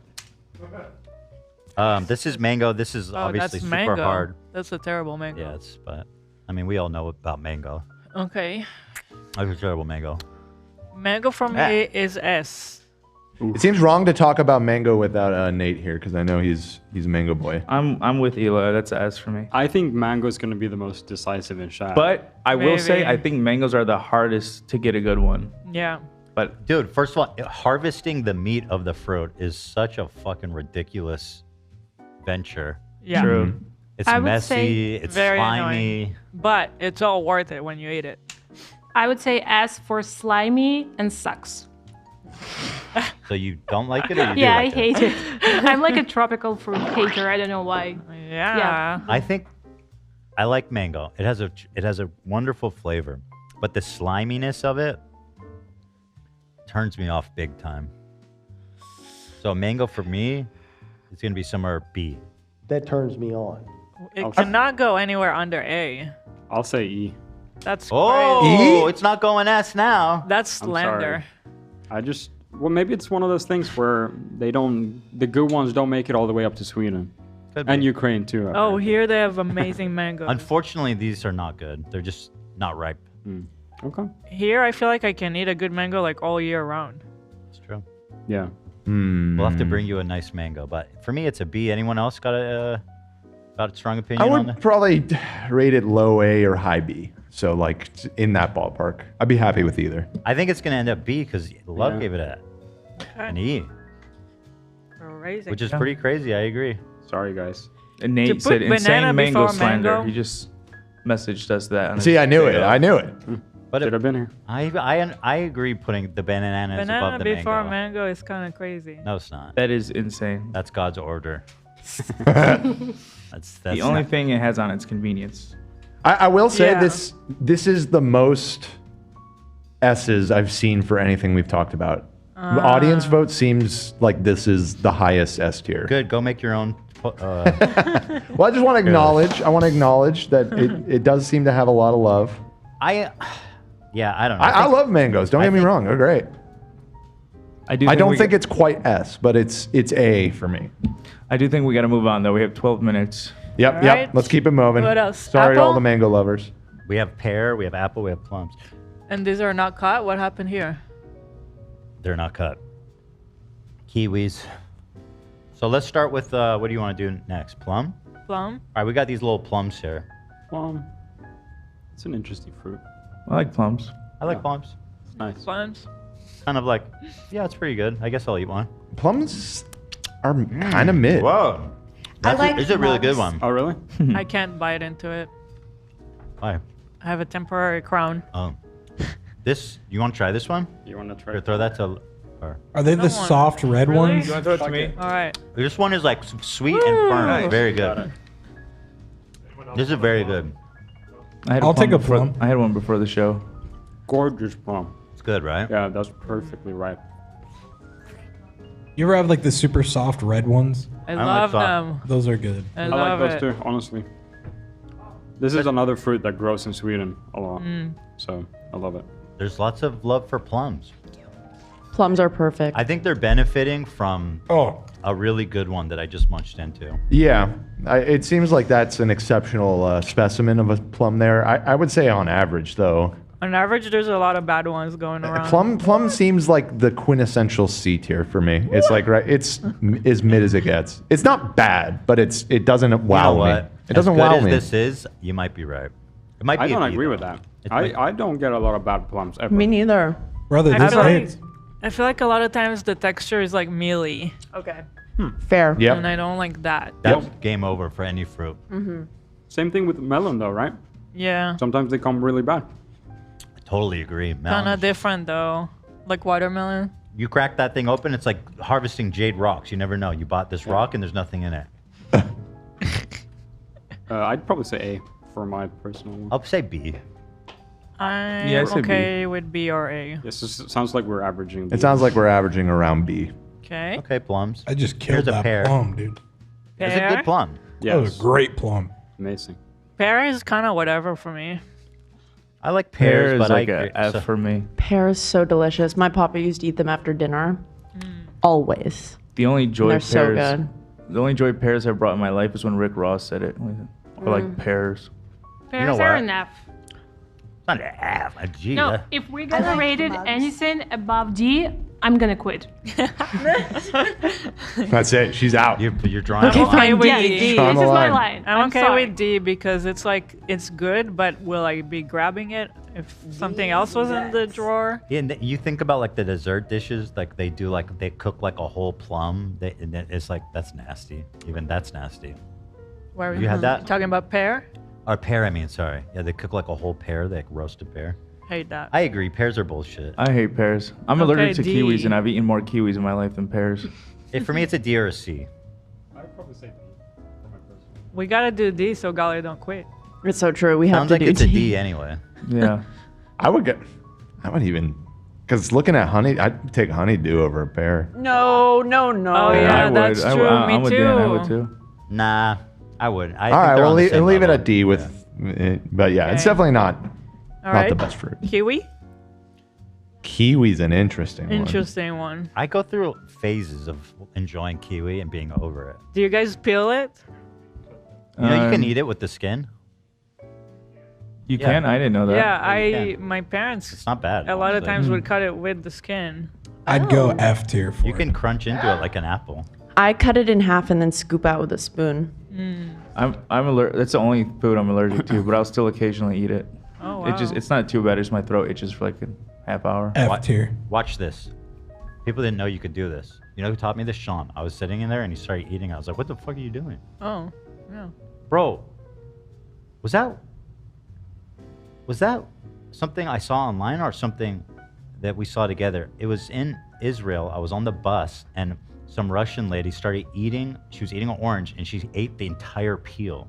This is mango. This is obviously that's super mango. hard. That's a terrible mango. Yes, but I mean, we all know about mango. Okay. That's a terrible mango. Mango for me is S. It seems wrong to talk about mango without Nate here because I know he's a mango boy. I'm with Eli. That's an S for me. I think mango is going to be the most decisive in Shad. But I will say, Maybe. I think mangoes are the hardest to get a good one. Yeah. But Dude, first of all, harvesting the meat of the fruit is such a fucking ridiculous venture. Yeah. True. It's I would messy, say it's very slimy. annoying. But it's all worth it when you eat it. I would say S for slimy and sucks. So you don't like it or you do Yeah, like I hate it. I'm like a tropical fruit hater. I don't know why. Yeah. I think I like mango. It has a wonderful flavor, but the sliminess of it turns me off big time. So mango for me is going to be somewhere B. That turns me on. It cannot go anywhere under A. I'll say E. That's Oh, crazy. it's not going S now. That's I'm sorry. slander. Well, maybe it's one of those things where the good ones don't make it all the way up to Sweden. Could And be. Ukraine too. Oh, here they have amazing mango. Unfortunately, these are not good. They're just not ripe. Okay. Here, I feel like I can eat a good mango like all year round. It's true. Yeah. We'll have to bring you a nice mango. But for me, it's a B. Anyone else got a strong opinion I on would that? probably rate it low A or high B. So like in that ballpark. I'd be happy with either. I think it's going to end up B because Love Yeah. gave it an E, Crazy. which is pretty crazy. I agree. Sorry, guys. And To Nate put said insane banana mango before slander. mango? He just messaged us that. on See, his I knew it. video. I knew it. But Should have been here. I agree putting the bananas Banana above the before mango. mango is kind of crazy. No, it's not. That is insane. That's God's order. that's The only not- thing it has on it's convenience. I will say Yeah. this is the most S's I've seen for anything we've talked about. The audience vote seems like this is the highest S tier. Good. Go make your own. Well, I just want to acknowledge. I want to acknowledge that it does seem to have a lot of love. Yeah, I don't know. I love mangoes. Don't I get me think- wrong. They're great. I don't think it's quite S, but it's A for me. I do think we got to move on though. We have 12 minutes. Yep, All yep. right. Let's keep it moving. What else? Sorry to all Apple? the mango lovers. We have pear, we have apple, we have plums. And these are not cut? What happened here? They're not cut. Kiwis. So let's start with what do you want to do next? Plum? Plum? All right, we got these little plums here. Plum. It's an interesting fruit. I like plums. I like plums. It's nice. Plums? Kind of like, yeah, it's pretty good. I guess I'll eat one. Plums are kind of mid. Whoa. It's a really good plums. one. Oh, really? I can't bite into it. Why? I have a temporary crown. Oh. This, you want to try this one? You want to try? Here, throw that to. Or, Are they the one. soft red Really? ones? You want to throw it to me? All right. this one is like sweet and firm. Nice. It's very good. This is very good. I had I'll take a before- plum. I had one before the show. Gorgeous plum. It's good, right? Yeah, that's perfectly ripe. You ever have like the super soft red ones? I like love soft. them. Those are good. I I love like it. those too, honestly. This is another fruit that grows in Sweden a lot. So I love it. There's lots of love for plums. Plums are perfect. I think they're benefiting from Oh, a really good one that I just munched into. Yeah, it seems like that's an exceptional specimen of a plum there. I would say on average, though. On average, there's a lot of bad ones going around. Plum seems like the quintessential C tier for me. It's like it's as mid as it gets. It's not bad, but it doesn't wow You know me. what? It doesn't as good wow as me. this is, you might be right. It might be. I a don't B, agree though. with that. It might- I don't get a lot of bad plums ever. Me neither. brother, I this feel, like, hits. I feel like a lot of times the texture is like mealy. Okay. Fair. Yep. And I don't like that. That's game over for any fruit. Same thing with melon though, right? Yeah. Sometimes they come really bad. I totally agree. Kind Melon. of different though. Like watermelon. You crack that thing open, it's like harvesting jade rocks. You never know. You bought this rock and there's nothing in it. I'd probably say A for my personal one. I'll say B. I'm Yeah, I said B. okay with B or A. Yes, it sounds like we're averaging. It sounds like we're averaging around B. Okay. Okay, plums. I just Here's killed a that pear. plum, dude. It's a Pear? good plum. That was Yes, a great plum. amazing. Pear is kind of whatever for me. I like Pear pears, is but like I a agree. F for me. Pear is so delicious. My papa used to eat them after dinner. Always. The only And joy they're so pears. good. The only joy pears I brought in my life is when Rick Ross said it. Or like pears. Pears know are what? an F. It's not an F. A G. No, if we're gonna rate it anything above D, I'm gonna quit. That's it. She's out. You're drawing Okay, a line. fine with Yes, D. this is Draw the my line. line. I'm okay sorry. with D because it's like it's good, but will I be grabbing it if something else was in the drawer? Yeah, and you think about like the dessert dishes, like they do, like they cook like a whole plum. And it's like that's nasty. Even that's nasty. Where You had that? talking about pear? Or pear, I mean, sorry. Yeah, they cook like a whole pear. They like roast a pear. Hate that. I agree. Pears are bullshit. I hate pears. I'm Okay, allergic to D. kiwis, and I've eaten more kiwis in my life than pears. For me, it's a D or a C. I'd probably say D for my personal. We gotta do D so Gali don't quit. It's so true. We have Sounds to like do it's a D. D anyway. Yeah. I would even, because looking at honey, I'd take honeydew over a pear. No. Oh, yeah. I would. that's true. Me I'm with Dan. I would too. too. Nah, I would. I All think right, they're we'll on the leave, same leave it level. at D with, but yeah, it's Okay. definitely not All not right. the best fruit. Kiwi? Kiwi's an interesting one. Interesting one. I go through phases of enjoying kiwi and being over it. Do you guys peel it? You know, you can Um, eat it with the skin. You Yeah. can? I didn't know that. Yeah, you can. my parents It's not bad. a lot of honestly. times would cut it with the skin. I'd go F tier for You can crunch into it like an apple. I cut it in half and then scoop out with a spoon. I'm allergic. That's the only food I'm allergic to, but I'll still occasionally eat it. Oh, wow. It's not too bad. It's my throat itches for like a half hour. F tier. Watch this. People didn't know you could do this. You know who taught me this? Sean. I was sitting in there and he started eating. I was like, what the fuck are you doing? Oh, yeah. Bro, was that something I saw online or something that we saw together? It was in Israel. I was on the bus and some Russian lady started eating. She was eating an orange and she ate the entire peel.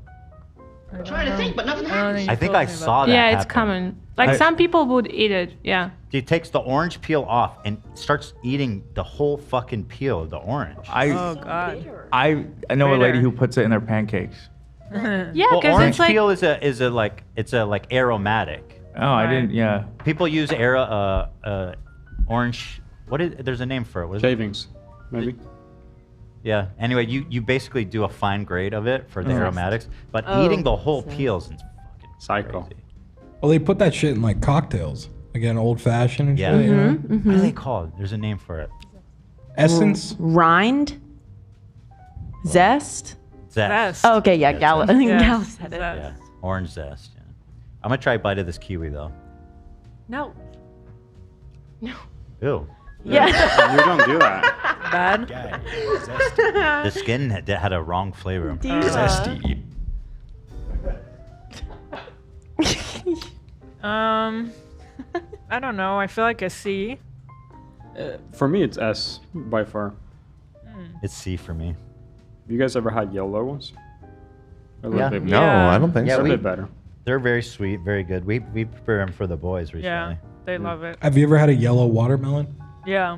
Trying to think, but nothing happens. I think I saw that. Yeah, it's happen. common. Like some people would eat it. Yeah. She takes the orange peel off and starts eating the whole fucking peel of the orange. Oh, God. I know a lady Bitter. who puts it in their pancakes. Yeah, Well, because orange it's like peel is a aromatic. Oh, I didn't. Yeah. People use orange. There's a name for it. What is it? Shavings, maybe. Yeah. Anyway, you basically do a fine grade of it for the aromatics, but Oh, eating the whole zest. peels is fucking Psycho. crazy. Well, they put that shit in like cocktails. Again, old fashioned and Yeah. shit. You know? What are they called? There's a name for it. Essence. Rind? Zest? Zest. Oh, okay, yeah, Yeah, Gal. zest. Gal said it. Yeah. Orange zest. Yeah. I'm gonna try a bite of this kiwi though. No. Ew. Yeah. You don't do that. Bad? The skin had a wrong flavor. Zesty. I don't know. I feel like a C. For me, it's S by far. It's C for me. You guys ever had yellow ones? A little Yeah. bit No, Yeah. I don't think Yeah, They're so. a bit better. They're very sweet, very good. We prepare them for the boys recently. Yeah, they love it. Have you ever had a yellow watermelon? Yeah.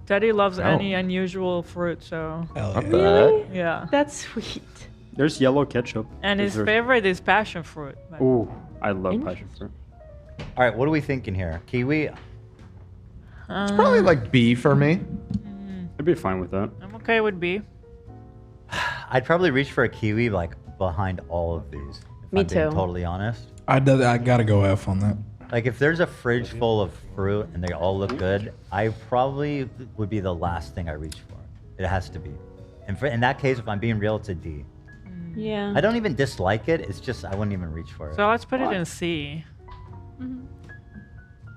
Teddy loves Oh. any unusual fruit, so Hell Not yeah. bad. yeah. That's sweet. There's yellow ketchup. And his There's- favorite is passion fruit. Like, Ooh, I love passion fruit. All right, what are we thinking here? Kiwi. It's probably like B for me. I'd be fine with that. I'm okay with B. I'd probably reach for a kiwi like behind all of these. If Me I'm being too. totally honest. I gotta go F on that. Like if there's a fridge full of fruit and they all look good, I probably would be the last thing I reach for. It has to be. And in that case, if I'm being real, it's a D. Yeah. I don't even dislike it. It's just I wouldn't even reach for it. So let's put it in C.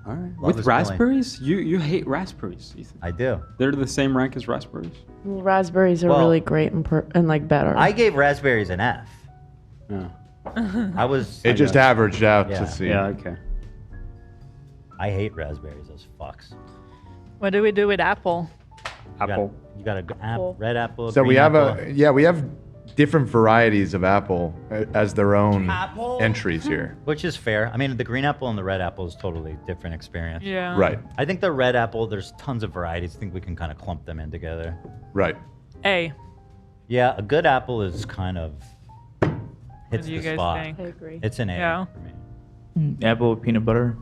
All right. Love With is killing. raspberries? You hate raspberries, Ethan. I do. They're the same rank as raspberries? Well, raspberries are Well, really great and like better. I gave raspberries an F. Yeah. I was. It just averaged out Yeah. to C. Yeah, okay. I hate raspberries. Those fucks. What do we do with apple? Apple. You got a red apple. So we green have apple. we have different varieties of apple as their own entries here. Which is fair. I mean, the green apple and the red apple is totally different experience. Yeah. Right. I think the red apple, there's tons of varieties. I think we can kind of clump them in together. Right. A. Yeah, a good apple is kind of hits do you the guys spot. think? I agree. It's an A Yeah. for me. Apple with peanut butter.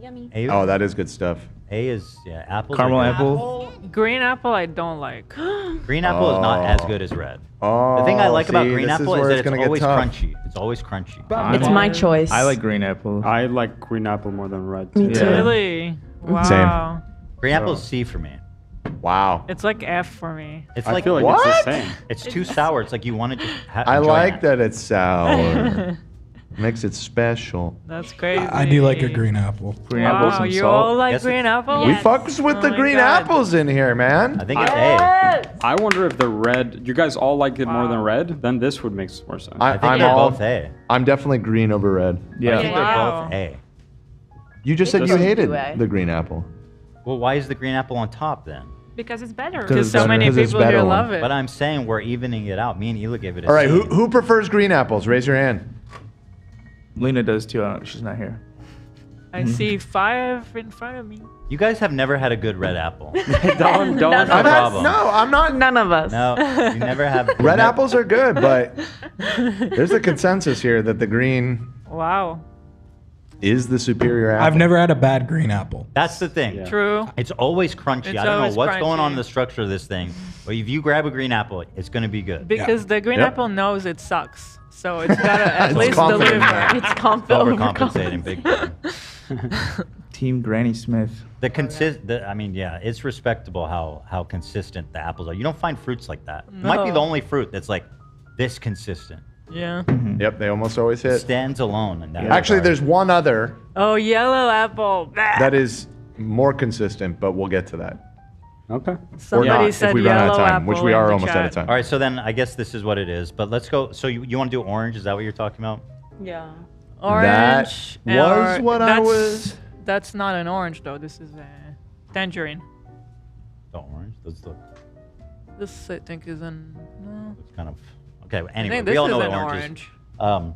Yummy. A, Oh, that is good stuff. A is apples. Caramel are good. apple. Green apple, I don't like. Green apple is not as good as red. Oh, The thing I like about see, green this is apple is where that it's it's gonna get always tough. crunchy. It's always crunchy. It's my choice. I like green apple. I like green apple more than red. Me too. Really? Wow. Green apple is C for me. Wow. It's like F for me. It's I like feel like What? it's the same. it's too sour. It's like you want to just. I enjoy like it. that it's sour. Makes it special. That's crazy. I do like a green apple. Green apple, Wow, some you salt. all like Yes, green apple? We Yes. fucks with Oh the my green God. apples in here, man. I think it's A. I wonder if the red. You guys all like it more than Wow. red. Then this would make more sense. I think I'm they're all- both A. I'm definitely green over red. I Yeah. think Wow. they're both A. You just said Just- you hated Do I? the green apple. Well, why is the green apple on top then? Because it's better. Because Because it's so better. many 'Cause it's people here better one. love it. But I'm saying we're evening it out. Me and Ela gave it a All right, C. who prefers green apples? Raise your hand. Lena does too. She's not here. I see 5 in front of me. You guys have never had a good red apple. don't. That's I've the had- problem. no, I'm not. None of us. No, you never have. Red apples are good, but there's a consensus here that the green Wow. is the superior apple. I've never had a bad green apple. That's the thing. Yeah. True. It's always crunchy. It's I don't know always what's going on crunchy. in the structure of this thing, but if you grab a green apple, it's going to be good. Because the green Yep. apple knows it sucks. So it's gotta at It's least confident deliver. in that. It's confident. Overcompensating big time. Team Granny Smith. I mean, yeah, it's respectable how consistent the apples are. You don't find fruits like that. It might be No. the only fruit that's like this consistent. Yeah. Yep, they almost always It hit. stands alone in that. Actually, regard. there's one other Oh, yellow apple. Bah. that is more consistent, but we'll get to that. Okay. Or Somebody not, said if we run out yellow of time, apple which we in are the almost out of chat. time. All right, so then I guess this is what it is. But let's go. So you want to do orange? Is that what you're talking about? Yeah. Orange. was what I that's- was- That's not an orange though. This is a tangerine. The orange. Those look This I think is an. No. it's kind of okay. I Anyway, think we this all is know an what orange is.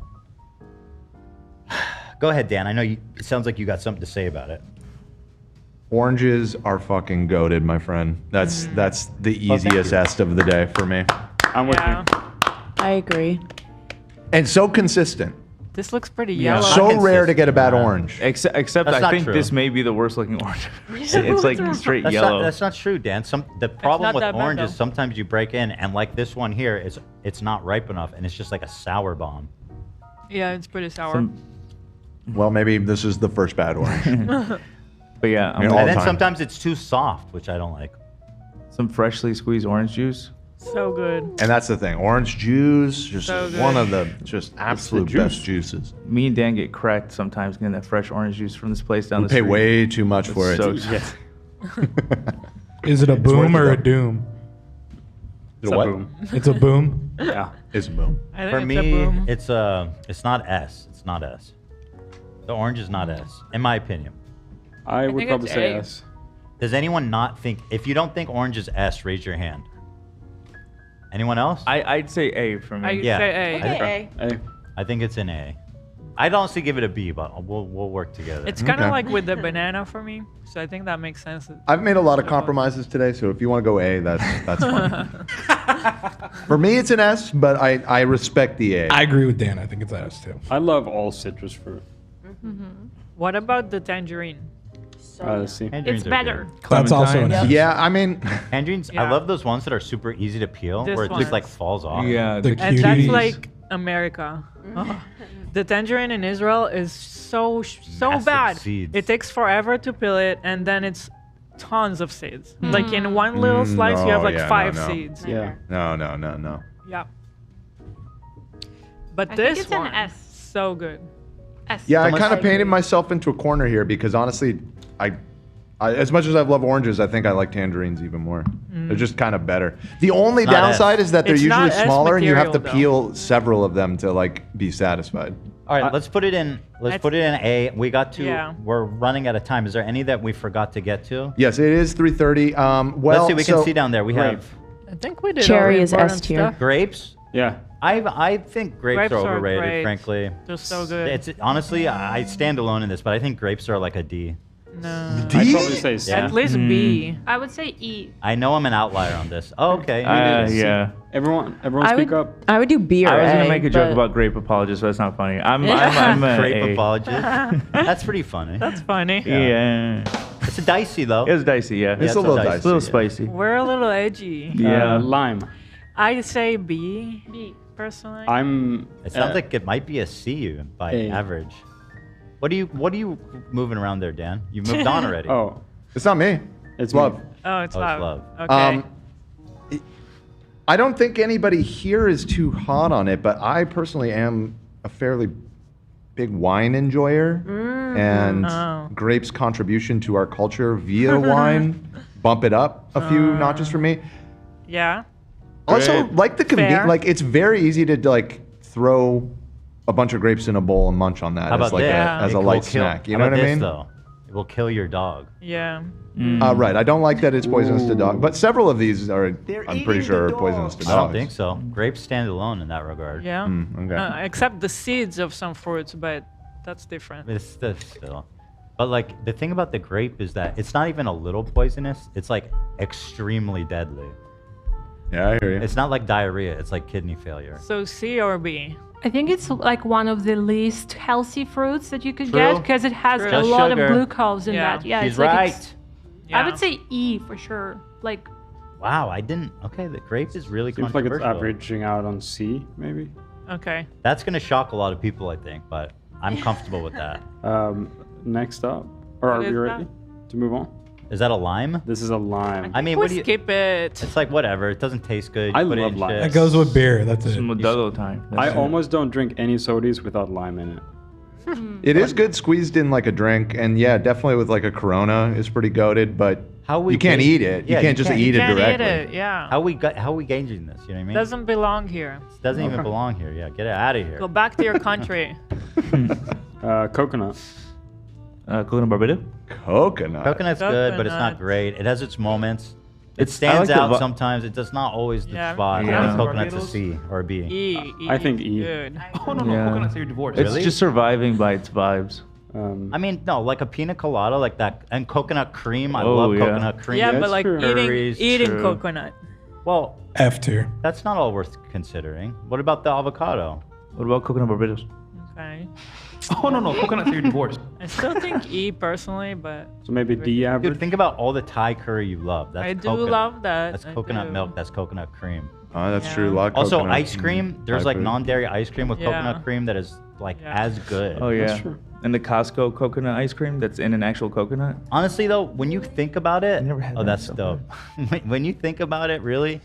Go ahead, Dan. I know you. It sounds like you got something to say about it. Oranges are fucking goated, my friend. That's the thank easiest you. est of the day for me. I'm with Yeah. you. I agree. And so consistent. This looks pretty Yeah. yellow. So rare to consistent, get a bad man. orange. Except That's I not think true. this may be the worst looking orange. It's like straight That's yellow. That's not true, Dan. The problem not with that bad, orange is though. sometimes you break in, and like this one here, it's not ripe enough, and it's just like a sour bomb. Yeah, it's pretty sour. Some- Well, maybe this is the first bad orange. but yeah, mean, I'm all And the then time. sometimes it's too soft, which I don't like. some freshly squeezed orange juice. So good. And that's the thing. Orange juice, just So good. one of the just absolute juice. best juices. Me and Dan get cracked sometimes getting that fresh orange juice from this place down We the pay street. way too much for it. So Yeah. Is it a worth boom it, or though. a doom? It's what? a boom. It's a boom. Yeah. It's a boom. I think For it's me, a boom. it's not S. It's not S. The orange is not S, in my opinion. I would think probably it's say A. S. Does anyone not think? If you don't think orange is S, raise your hand. Anyone else? I'd say A for me. I yeah. say A. Okay. A. I think it's an A. I'd honestly give it a B, but we'll work together. It's kind of Okay. like with the banana for me, so I think that makes sense. I've made a lot of compromises today, so if you want to go A, that's fine. For me, it's an S, but I respect the A. I agree with Dan. I think it's S too. I love all citrus fruit. What about the tangerine? Let's see. Tangerines It's are better. good. That's also an Clementine. S. Yeah, I mean, Tangerines, I Yeah. love those ones that are super easy to peel, This where it one. just like falls off. Yeah, The And that's cuties. like America. Oh, the tangerine in Israel is so Massive bad. seeds. It takes forever to peel it, and then it's tons of seeds. Like in one little slice, you no, have like yeah, no, 5 no. seeds. Yeah. no. Yeah. But I this think it's one, an S. so good. S. Yeah, I much- kind of I painted agree. myself into a corner here because honestly, I as much as I love oranges, I think I like tangerines even more. They're just kind of better. The only It's not downside S. is that they're It's not usually S smaller and you have to material, peel several of them to like be satisfied. All right, let's put it in. Let's put it in A. We got to. Yeah. We're running out of time. Is there any that we forgot to get to? Yes, it is 3:30. Well, Let's see. We can so- see down there. We have I think we did Cherry all the is important S tier. stuff. grapes. Yeah. I think grapes Grapes are are overrated. great. Frankly, They're so good. It's honestly, I stand alone in this, but I think grapes are like a D. No. D? I'd probably say C. At least B. I would say E. I know I'm an outlier on this. Oh, okay. Yeah. Everyone I speak would, up. I would do B or I was A, gonna make a joke but- about grape apologist, but that's not funny. I'm a Grape A. apologist. That's pretty funny. That's funny. Yeah. It's a dicey though. It was dicey, yeah. It's a little dicey. It's a little yeah. spicy. We're a little edgy. Yeah. Lime. I say B. B. Personally. It sounds like it might be a C by A. average. What are you moving around there, Dan? You moved on already. Oh, It's not me. it's Love. me. Oh, it's Oh, love. it's love. Okay. I don't think anybody here is too hot on it, but I personally am a fairly big wine enjoyer, and Oh. grapes' contribution to our culture via wine bump it up a few notches for me. Yeah. Also, like the Fair. convenience, like it's very easy to like throw a bunch of grapes in a bowl and munch on that How as about like this? as It a will light kill- snack. You how know about what I this, mean? Though? It will kill your dog. Yeah. Right. I don't like that it's poisonous to dogs, but several of these are, I'm pretty sure, are poisonous to dogs. I don't think so. Grapes stand alone in that regard. Yeah. Okay. Except the seeds of some fruits, but that's different. It's still. But like the thing about the grape is that it's not even a little poisonous. It's like extremely deadly. Yeah, I hear you. It's not like diarrhea. It's like kidney failure. So C or B? I think it's like one of the least healthy fruits that you could True. get because it has True. a Just lot sugar. of glucose in Yeah. that. Yeah, She's it's like right. Yeah. I would say E for sure. Like Wow, I didn't. Okay, the grape is really Seems like it's controversial. averaging out on C, maybe. Okay. That's gonna shock a lot of people, I think, but I'm comfortable with that. Next up. Or are What we is ready to move on? Is that a lime? This is a lime. I mean, We what do you? skip it. It's like whatever. It doesn't taste good. You I put it love in lime. shit. That goes with beer. That's It's it. Modelo time. I That's it. almost don't drink any sodas without lime in it. It is good squeezed in like a drink, and yeah, definitely with like a Corona is pretty goated, but we you can't ga- eat it. Yeah, you can't just eat it Can't directly. eat it. Yeah. How we gauging this? You know what I mean? Doesn't belong here. It doesn't even belong here. Yeah, get it out of here. Go back to your country. Coconut. Coconut Barbados? Coconut. Coconut's good, but it's not Coconut. great. It has its moments. It It's- I stands like the out vi- sometimes. It does not always the Yeah. spot. Yeah. I think coconut's a C or a B. E. I think E. Good. Oh, no, Yeah. coconuts are divorced. It's Really? just surviving by its vibes. I mean, no, like a pina colada, like that, and coconut cream. I Oh, love yeah. coconut cream. Yeah, that's but like true. Curries, eating true. coconut. Well, F tier. that's not all worth considering. What about the avocado? What about Coconut Barbados? Okay. Oh, no, coconuts are divorced. I still think E personally, but So maybe D average. Dude, think about all the Thai curry you love. That's I do coconut. love that. That's I coconut do. milk. That's coconut cream. Oh, that's Yeah. true. A lot of Also, coconut ice cream. There's Thai like food. non-dairy ice cream with Yeah. coconut cream that is like Yeah. as good. Oh, yeah. That's true. And the Costco coconut ice cream that's in an actual coconut? Honestly, though, when you think about it, I never had oh, that that's so dope. When you think about it, really,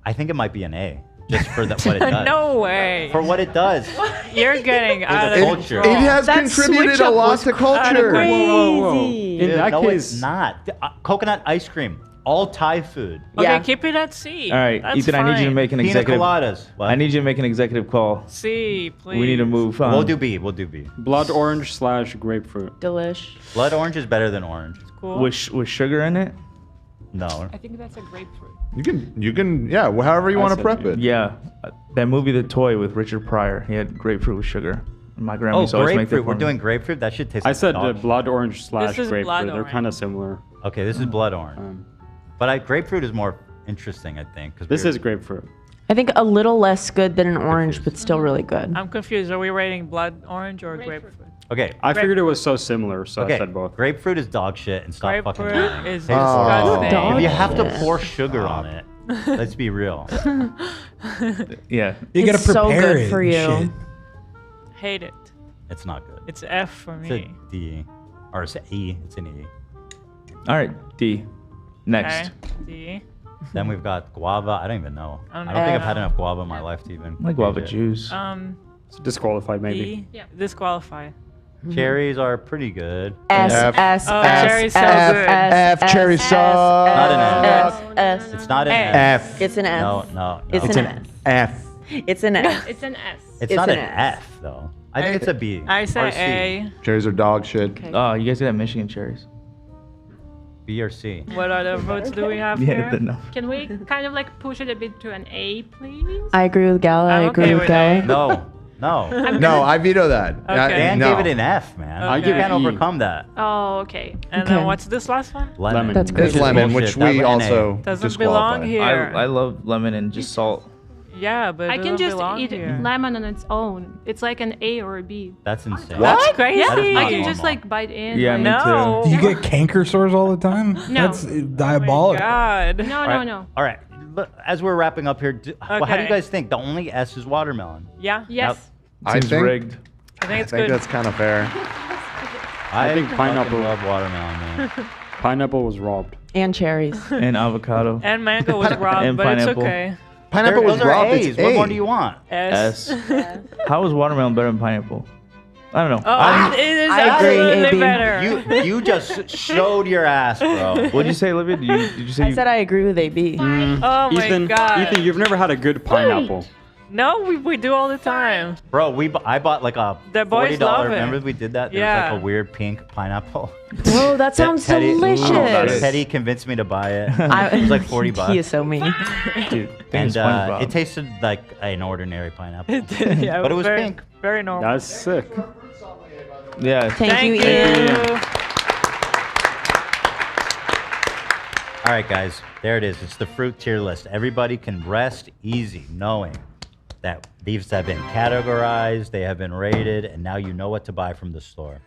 I think it might be an A, just for what it does. No way. For what it does. You're getting out of a It, culture. control. it has That contributed switch a up lot was to culture. In Dude, that no, case, it's not. Coconut ice cream, all Thai food. Okay, Yeah. keep it at C. All right, That's Ethan, I need you to fine. make an Pina executive. coladas. What? I need you to make an executive call. C, please. We need to move on. We'll do B. We'll do B. blood orange / grapefruit. Delish. Blood orange is better than orange. Cool. With sugar in it? No. I think that's a grapefruit. You can, yeah, however you I want to said prep B. it. Yeah. That movie, The Toy, with Richard Pryor. He had grapefruit with sugar. My grandma Oh, used to always make that grapefruit. for We're me. doing grapefruit. That should taste. I like said dog shit. blood orange / This is grapefruit. blood They're orange. kind of similar. Okay, this is blood orange. Um, But grapefruit is more interesting, I think. 'cause this we're- is grapefruit. I think a little less good than an orange, but still really good. I'm confused. Are we rating blood orange or grapefruit? Okay. I figured it was so similar, so Okay. I said both. Grapefruit is dog shit, and stop fucking Grapefruit lying. is Tastes disgusting. dog If you have to shit. pour sugar on it, let's be real. Yeah. You gotta It's so prepare good it for and you. shit. Hate it. It's not good. It's F for It's me. a D. Or it's an E. It's an E. All right, D. Next. Okay. D. Then we've got guava. I don't even know. I I don't don't think I've know. had enough guava in my life to even. I like guava gauge it. juice. It's disqualified, maybe. D. Yeah. Disqualified. Cherries are pretty good. S, F. S, Oh, S, cherry S, so S, good. S, F, cherry S, sauce. Not an S, F. S. It's not an F. F. F. It's an S. No. It's It's an an S. F. It's an S. It's an S. It's It's not an an F. F though. I think it's a B. I or say C. A. Cherries are dog shit. Okay. Oh, you guys get that Michigan cherries? B or C. What other votes do we have Yeah, here? no. Can we kind of like push it a bit to an A, please? I agree with Gala. I I'm agree okay with with Gala. A. No. No. No, I veto that. Okay. Dan no. gave it an F, man. Okay. I give You it can't E. overcome that. Oh, okay. And Okay. then what's this last one? Lemon. That's great. It's lemon, which Bullshit. we That was an A. also Doesn't disqualify. belong here. I love lemon and just salt. Yeah, but I it can doesn't just belong eat here. lemon on its own. It's like an A or a B. That's insane. That's crazy. Yeah, That is I not can just normal. like bite in. Yeah, like, me No. Do you get canker sores all the time? No. That's Oh my diabolical. God. No, All no, right. no. All right. Look, as we're wrapping up here, how do Okay. you guys think? The only S is watermelon. Yeah. Yes. I Seems think, rigged. I think I it's think good. that's kind of fair. I think fucking pineapple- love watermelon, man. Pineapple was robbed. And cherries. And avocado. And mango was robbed, And but it's pineapple. okay. Pineapple was Those are robbed. A's. It's What A. more do you want? S. S. How is watermelon better than pineapple? I don't know. Oh, it is I agree, absolutely AB. better. You just showed your ass, bro. What did you say, Olivia? Did you say I you, said I agree with AB. Oh my Ethan, God. Ethan, you've never had a good pineapple. No, we do all the time. Bro, I bought like a The boys $40. love it. Remember we did that? There Yeah. was like a weird pink pineapple. Bro, that sounds Teddy- delicious. that's- Teddy convinced me to buy it. I- It was like $40. He is so mean. dude? And it tasted like an ordinary pineapple. Yeah, But it was very, pink. Very normal. That's sick. Yeah. Thank you, you. Ian. All right, guys, there it is. It's the fruit tier list. Everybody can rest easy knowing that these have been categorized, they have been rated, and now you know what to buy from the store.